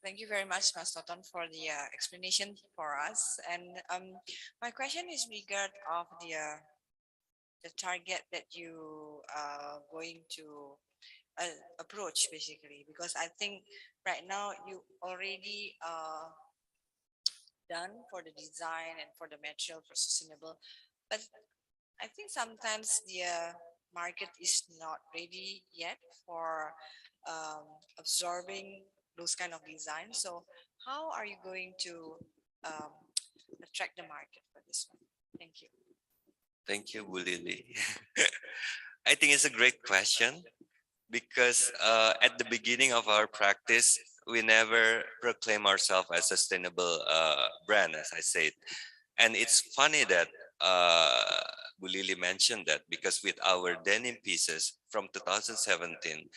Thank you very much, Mas Toton, for the explanation for us. And my question is regard of the target that you are going to approach, basically, because I think right now you already done for the design and for the material for sustainable, but I think sometimes the market is not ready yet for absorbing those kind of designs. So how are you going to um, attract the market for this one? Thank you. Thank you, Bu Lily. I think it's a great question because at the beginning of our practice, we never proclaim ourselves as sustainable brand, as I said. And it's funny that Bu Lily mentioned that because with our denim pieces from 2017,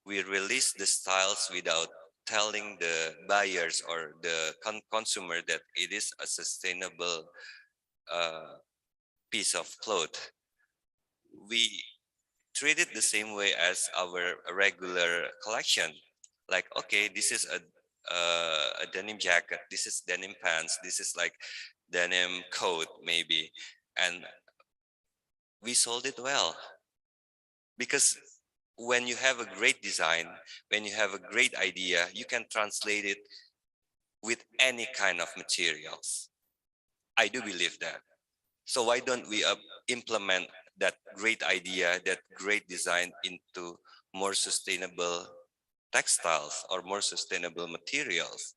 we released the styles without telling the buyers or the consumer that it is a sustainable uh, piece of cloth. We treat it the same way as our regular collection. Like, okay, this is a denim jacket, this is denim pants, this is like denim coat maybe, and we sold it well because when you have a great design, when you have a great idea, you can translate it with any kind of materials. I do believe that. So why don't we implement that great idea, that great design into more sustainable textiles or more sustainable materials?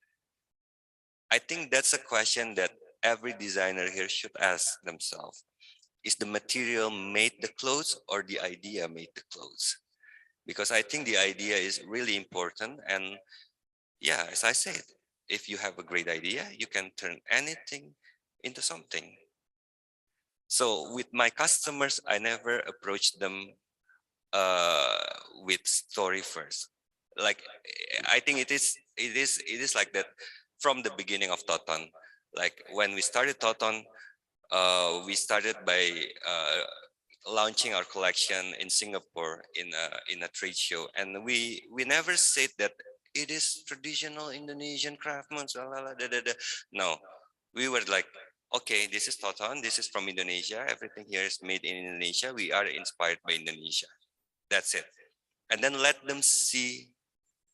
I think that's a question that every designer here should ask themselves. Is the material made the clothes or the idea made the clothes? Because I think the idea is really important. And yeah, as I said, if you have a great idea, you can turn anything into something. So with my customers, I never approach them uh, with story first. Like I think it is like that from the beginning of Toton. Like when we started Toton, we started by launching our collection in Singapore in a trade show, and we never said that it is traditional Indonesian craftsmen. No, we were like, okay, this is Toton, this is from Indonesia. Everything here is made in Indonesia. We are inspired by Indonesia. That's it. And then let them see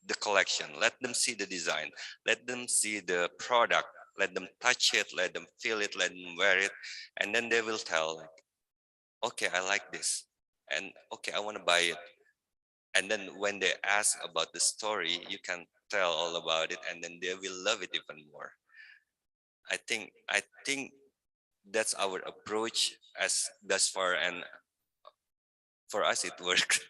the collection, let them see the design, let them see the product, let them touch it, let them feel it, let them wear it, and then they will tell like, okay, I like this, and okay, I want to buy it. And then when they ask about the story, you can tell all about it, and then they will love it even more. I think that's our approach as thus far, and for us it worked.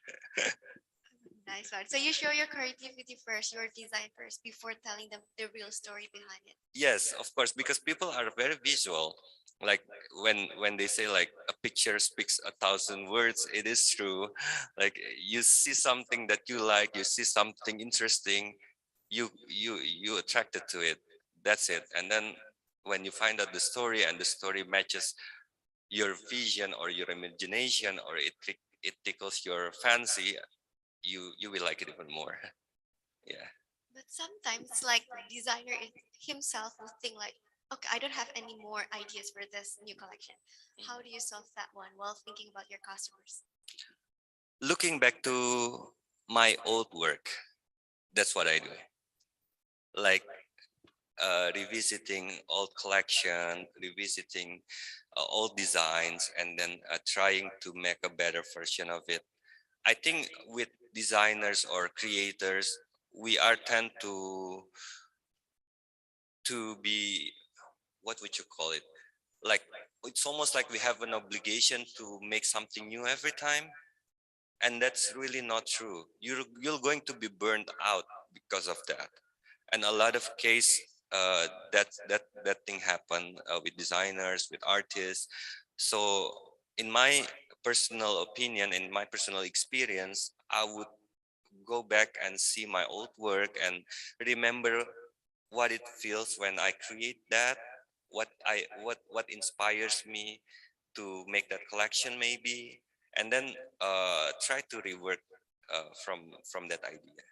Nice one. So you show your creativity first, your design first, before telling them the real story behind it. Yes, of course, because people are very visual. Like when they say like a picture speaks 1,000 words, it is true. Like you see something that you like, you see something interesting, you attracted to it. That's it. And then when you find out the story and the story matches your vision or your imagination, or it tickles your fancy, you will like it even more. Yeah. But sometimes, like designer himself will think like, okay, I don't have any more ideas for this new collection. How do you solve that one while thinking about your customers? Looking back to my old work, that's what I do. Like revisiting old collection, revisiting old designs, and then trying to make a better version of it. I think with designers or creators, we are tend to be, what would you call it? Like it's almost like we have an obligation to make something new every time. and that's really not true. You're going to be burned out because of that. And a lot of case that thing happen with designers, with artists. So in my personal opinion, in my personal experience, I would go back and see my old work and remember what it feels when I create that, what inspires me to make that collection maybe, and then try to rework from that idea.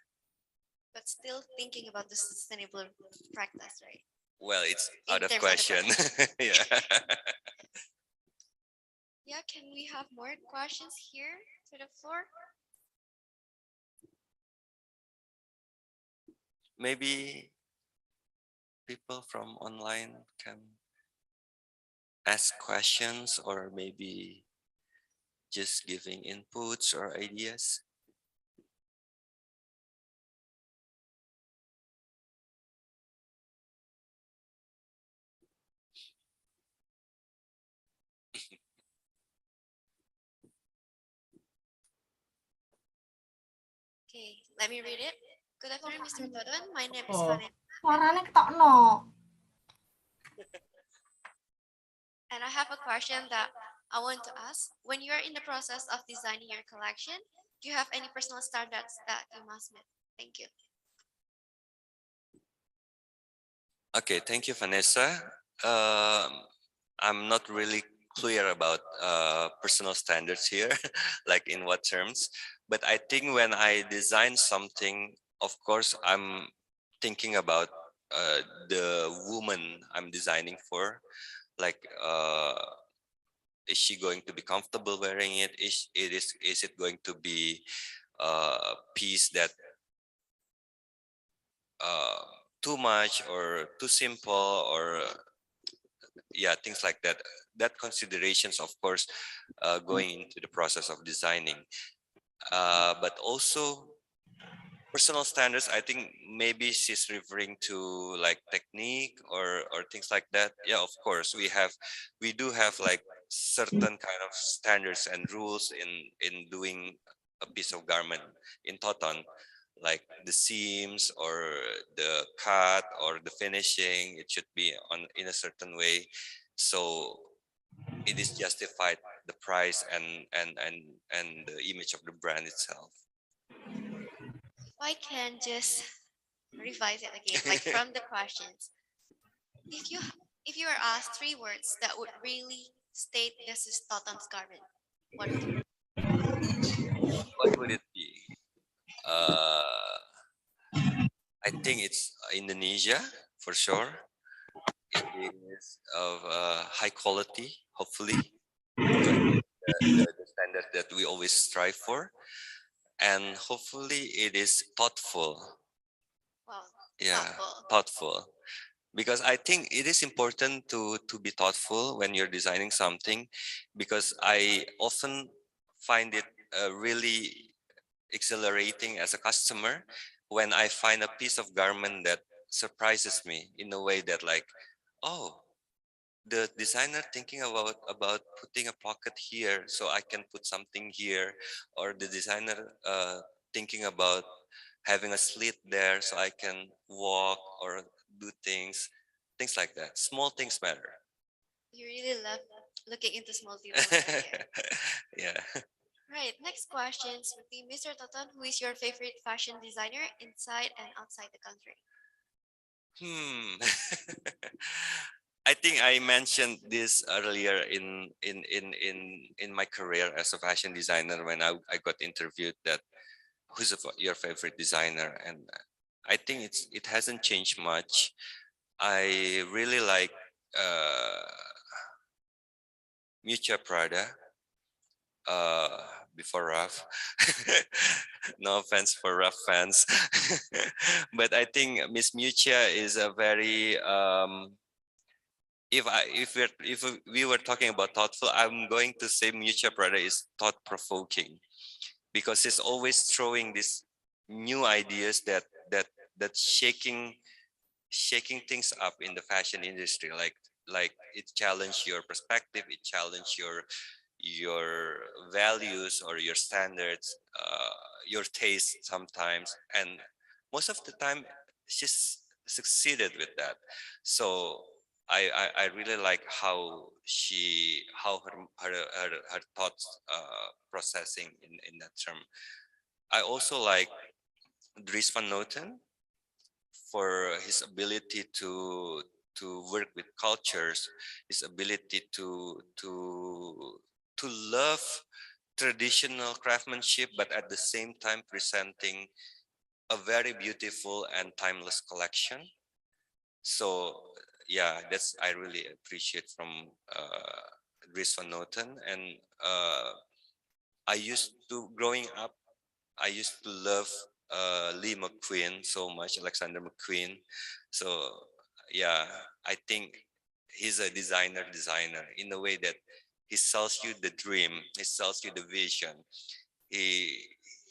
But still thinking about the sustainable practice, right? Well, it's In out of terms of the question. Yeah. Yeah, can we have more questions here to the floor? Maybe people from online can ask questions or maybe just giving inputs or ideas. Okay, let me read it. Good afternoon, Mr. Toton. My name is Oh, Vanessa, suaranya ketokno. and I have a question that I want to ask. When you are in the process of designing your collection, do you have any personal standards that you must meet? Thank you. Okay, thank you, Vanessa. I'm not really clear about personal standards here, like in what terms. But I think when I design something, of course, I'm thinking about the woman I'm designing for. Like, is she going to be comfortable wearing it? Is it going to be a piece that uh, too much or too simple or yeah, things like that. That considerations, of course, going into the process of designing, but also personal standards. I think maybe she's referring to like technique or things like that. Yeah, of course, we do have like certain kind of standards and rules in doing a piece of garment in Toton, like the seams or the cut or the finishing. It should be on in a certain way, so it is justified the price and the image of the brand itself. If I can just revise it again, like from the questions. If you if you are asked three words that would really state this is Toton's garment, what would it be? What would it be? Uh, I think it's Indonesia for sure. It is of high quality, hopefully, because the standard that we always strive for, and hopefully it is thoughtful. Wow, Yeah, thoughtful. thoughtful. Because I think it is important to be thoughtful when you're designing something, because I often find it really exhilarating as a customer when I find a piece of garment that surprises me in a way that like, oh, the designer thinking about putting a pocket here so I can put something here, or the designer thinking about having a slit there so I can walk or do things like that. Small things matter. You really love looking into small details right there. Yeah. Right, next questions would be Mr. Toton, who is your favorite fashion designer inside and outside the country? Hmm. I think I mentioned this earlier in my career as a fashion designer when I got interviewed that your favorite designer, and I think it hasn't changed much. I really like uh Miuccia Prada uh before Raf. No offense for Raf fans. But I think Miss Miuccia is a very if we were talking about thoughtful, I'm going to say Miuccia Prada is thought provoking, because it's always throwing these new ideas that shaking things up in the fashion industry, like it challenge your perspective, it challenge your values or your standards, your taste sometimes, and most of the time she's succeeded with that. So I really like how her thoughts processing in that term. I also like Dries van Noten for his ability to work with cultures, his ability to love traditional craftsmanship, but at the same time presenting a very beautiful and timeless collection. So yeah, that's I really appreciate from Dries van Noten. And I used to growing up, I used to love Lee McQueen so much, Alexander McQueen. So yeah, I think he's a designer in a way that he sells you the dream, he sells you the vision. He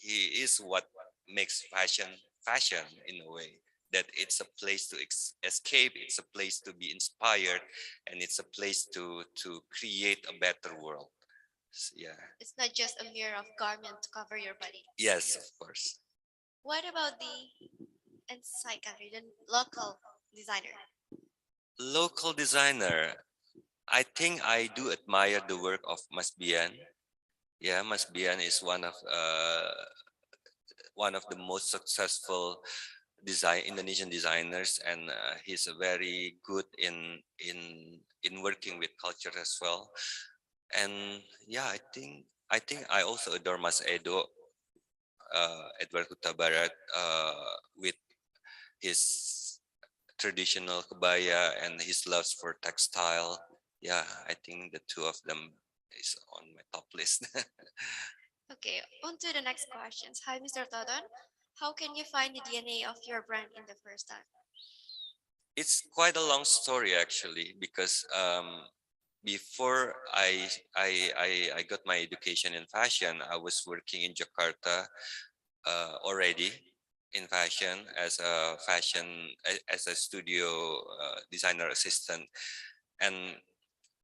he is what makes fashion in a way that it's a place to escape, it's a place to be inspired, and it's a place to create a better world. Yeah. It's not just a mere of garment to cover your body. Yes, of course. What about the inside country, the local designer? Local designer. I think I do admire the work of Mas Bian. Yeah, Mas Bian is one of the most successful Indonesian designers, and he's very good in working with culture as well. And yeah, I think I also adore Mas Edo, Edward Huta Barat, with his traditional kebaya and his loves for textile. Yeah, I think the two of them is on my top list. Okay, on to the next questions. Hi, Mr. Toton. How can you find the DNA of your brand in the first time? It's quite a long story actually, because before I got my education in fashion, I was working in Jakarta already in fashion as as a studio designer assistant. And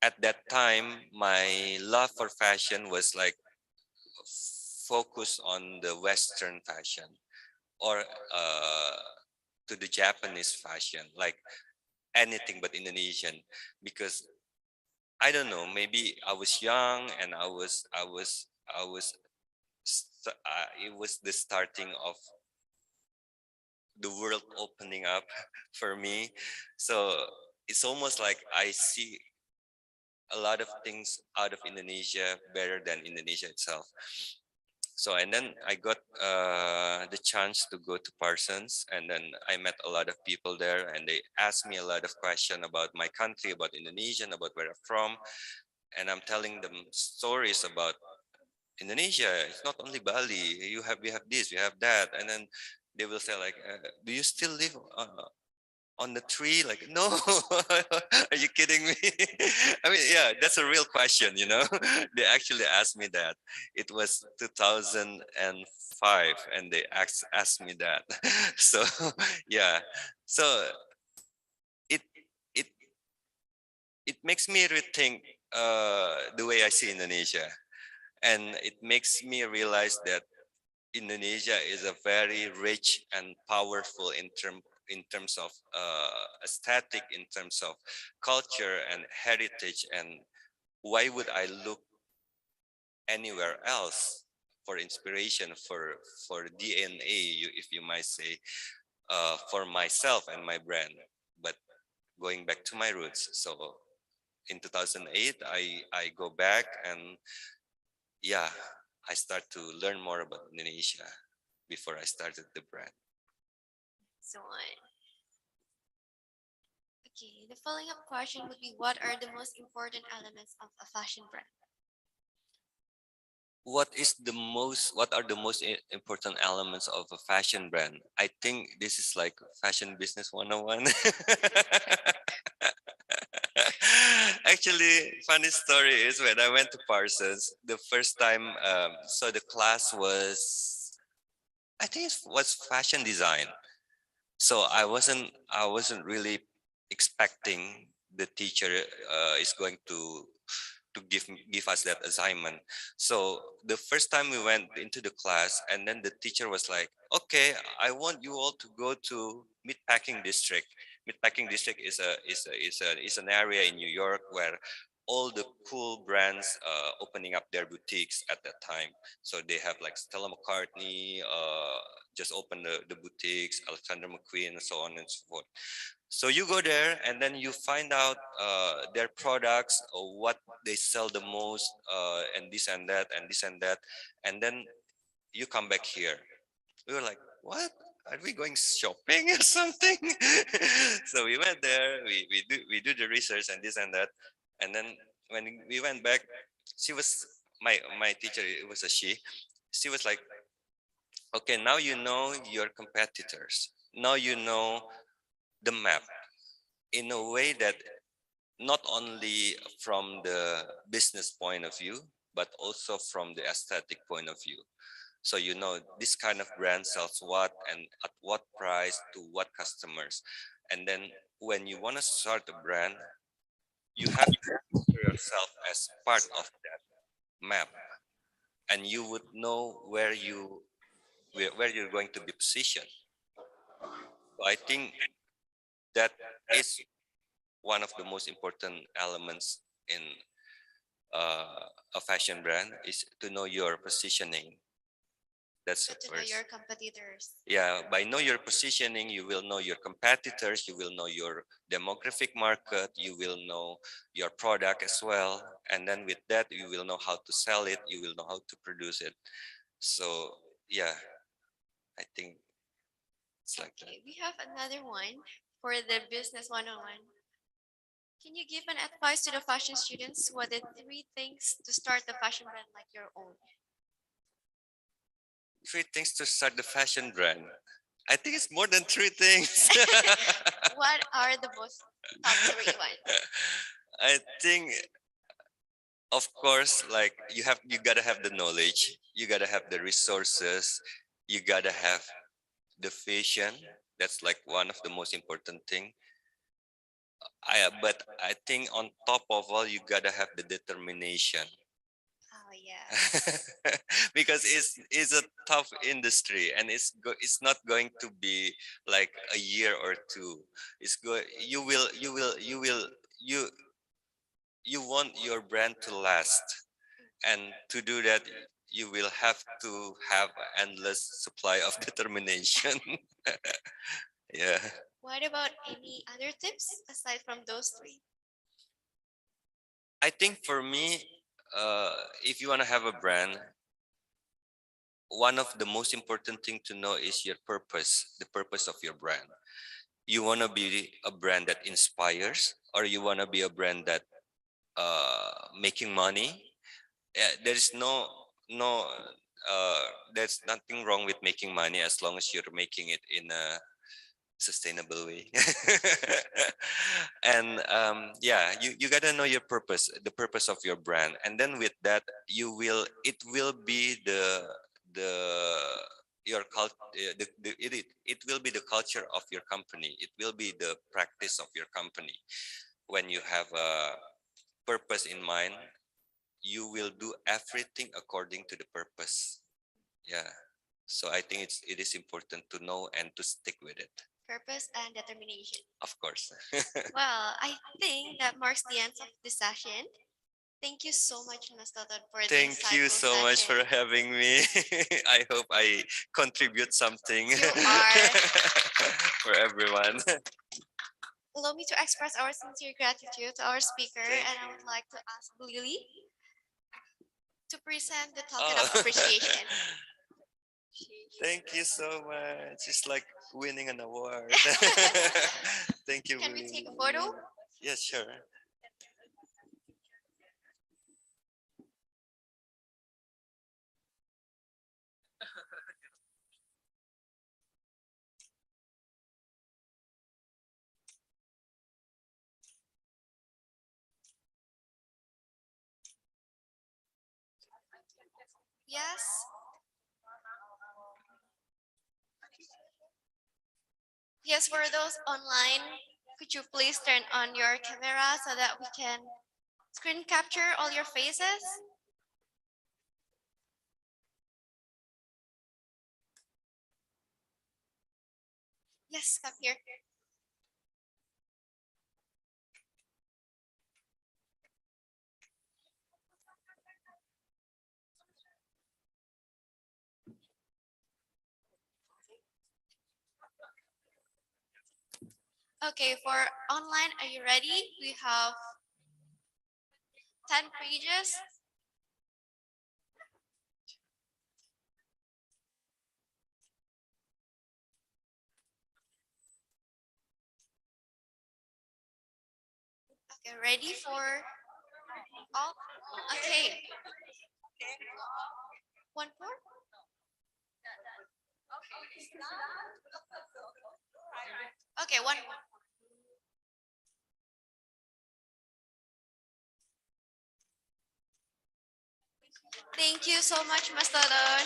at that time my love for fashion was like focused on the Western fashion, or to the Japanese fashion, like anything but Indonesian. Because I don't know, maybe I was young and I was it was the starting of the world opening up for me. So it's almost like I see a lot of things out of Indonesia better than Indonesia itself. So and then I got the chance to go to Parsons, and then I met a lot of people there, and they asked me a lot of questions about my country, about Indonesia, and about where I'm from, and I'm telling them stories about Indonesia. It's not only Bali. We have this, we have that, and then they will say like, "Do you still live on the tree?" Like, no. Are you kidding me? I mean, yeah, that's a real question. They actually asked me that. It was 2005, and they asked me that. So yeah, so it it it makes me rethink the way I see Indonesia, and it makes me realize that Indonesia is a very rich and powerful in terms of aesthetic, in terms of culture and heritage. And why would I look anywhere else for inspiration, for DNA, if you might say, for myself and my brand? But going back to my roots, so in 2008, I go back, and yeah, I start to learn more about Indonesia before I started the brand. So on. Okay, the following up question would be, what are the most important elements of a fashion brand? What are the most important elements of a fashion brand? I think this is like fashion business 101. Actually, funny story is when I went to Parsons the first time, so the class was, I think it was fashion design. So I wasn't really expecting the teacher is going to to give us that assignment. So the first time we went into the class, and then the teacher was like, "Okay, I want you all to go to Meatpacking District." Meatpacking District is an area in New York where all the cool brands opening up their boutiques at that time. So they have like Stella McCartney just opened the boutiques, Alexander McQueen, and so on and so forth. So you go there and then you find out their products, or what they sell the most, and this and that and this and that, and then you come back here. We were like, what? Are we going shopping or something? So we went there, we do the research and this and that. And then when we went back, she was my teacher, it was a she was like, okay, now you know your competitors. Now you know the map in a way that not only from the business point of view, but also from the aesthetic point of view. So you know this kind of brand sells what and at what price to what customers. And then when you want to start a brand, you have to picture yourself as part of that map, and you would know where you're going to be positioned. So I think that is one of the most important elements in a fashion brand, is to know your positioning. That's the To know first. your competitors. Yeah, by know your positioning, you will know your competitors, you will know your demographic market, you will know your product as well. And then with that, you will know how to sell it, you will know how to produce it. So yeah, I think it's like that. Okay, we have another one for the business 101. Can you give an advice to the fashion students? What are the 3 things to start the fashion brand like your own? 3 things to start the fashion brand. I think it's more than 3 things. What are the most top 3 ones? I think, of course, like you gotta have the knowledge, you gotta have the resources, you gotta have the vision. That's like one of the most important thing. But I think on top of all, you gotta have the determination. Oh yeah. Because it's a tough industry, and it's not going to be like a year or two. You you want your brand to last, and to do that you will have to have endless supply of determination. Yeah, What about any other tips aside from those 3? I think for me, if you want to have a brand, one of the most important thing to know is your purpose, the purpose of your brand. You want to be a brand that inspires, or you want to be a brand that making money. Yeah, there's no there's nothing wrong with making money as long as you're making it in a sustainable way. And yeah, you gotta know your purpose, the purpose of your brand, and then with that it will be the your cult it will be the culture of your company, it will be the practice of your company. When you have a purpose in mind, you will do everything according to the purpose. Yeah, so I think it is important to know and to stick with it. Purpose and determination. Of course. Well, I think that marks the end of this session. Thank you so much, Ms. Toton, for the Thank you insightful so much for session. having me. I hope I contribute something You are. for everyone. Allow me to express our sincere gratitude to our speaker, Thank and I you. would like to ask Lily to present the token of Oh. appreciation. Thank you so much. It's like winning an award. Thank you. Can we Willie. take a photo? Yes, sure. Yes. Yes, for those online, could you please turn on your camera so that we can screen capture all your faces. Yes, come here. Okay, for online, are you ready? We have 10 pages. Okay, ready for all? Okay. One more? Okay, one more. Thank you so much, Mas Toton.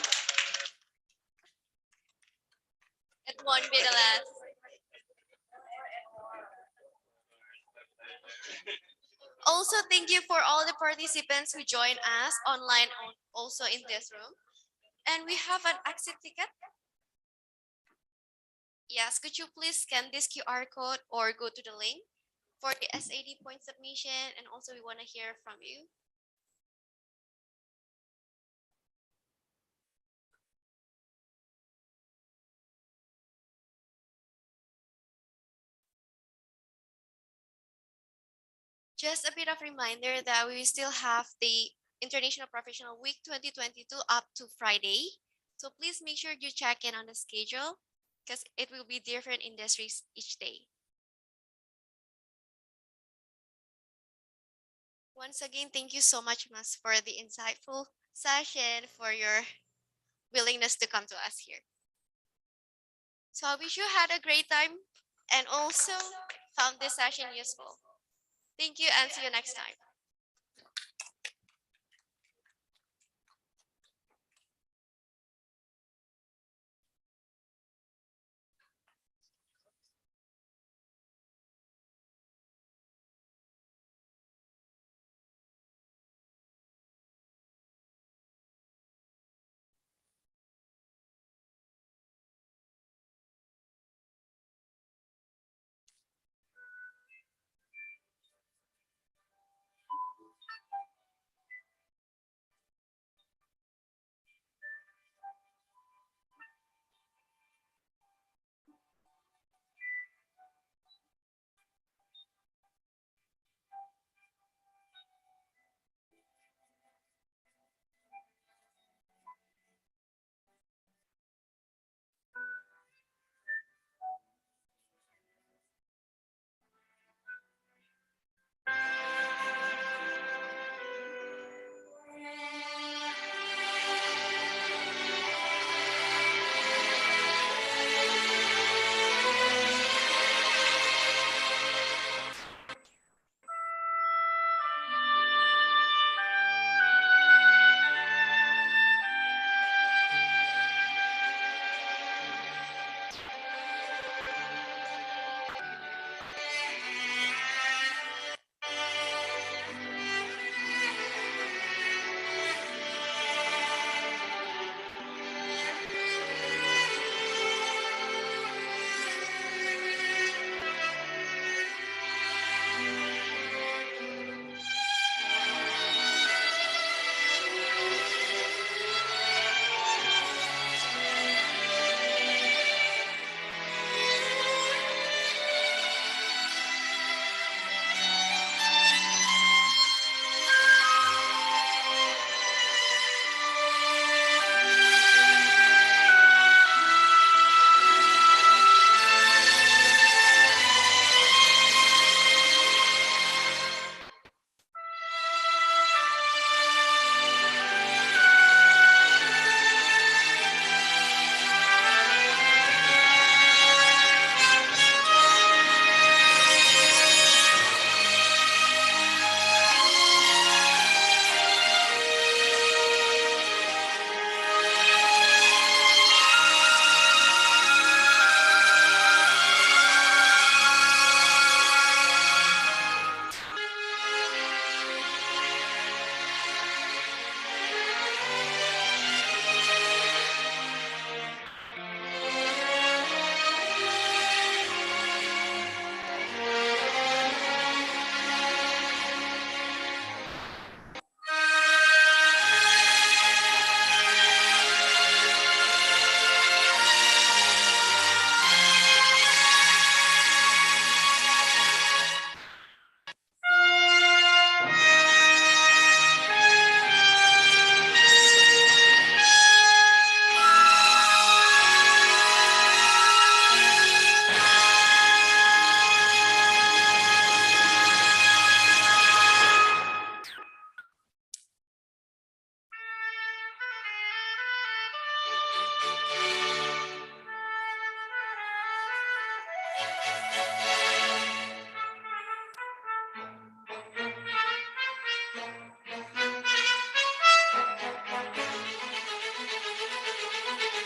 It won't be the last. Also, thank you for all the participants who joined us online also in this room. And we have an exit ticket. Yes, could you please scan this QR code or go to the link for the SAD point submission? And also we want to hear from you. Just a bit of reminder that we still have the International Professional Week 2022 up to Friday. So please make sure you check in on the schedule because it will be different industries each day. Once again, thank you so much, Mas, for the insightful session, for your willingness to come to us here. So I wish you had a great time and also found this session useful. Thank you and see you next time.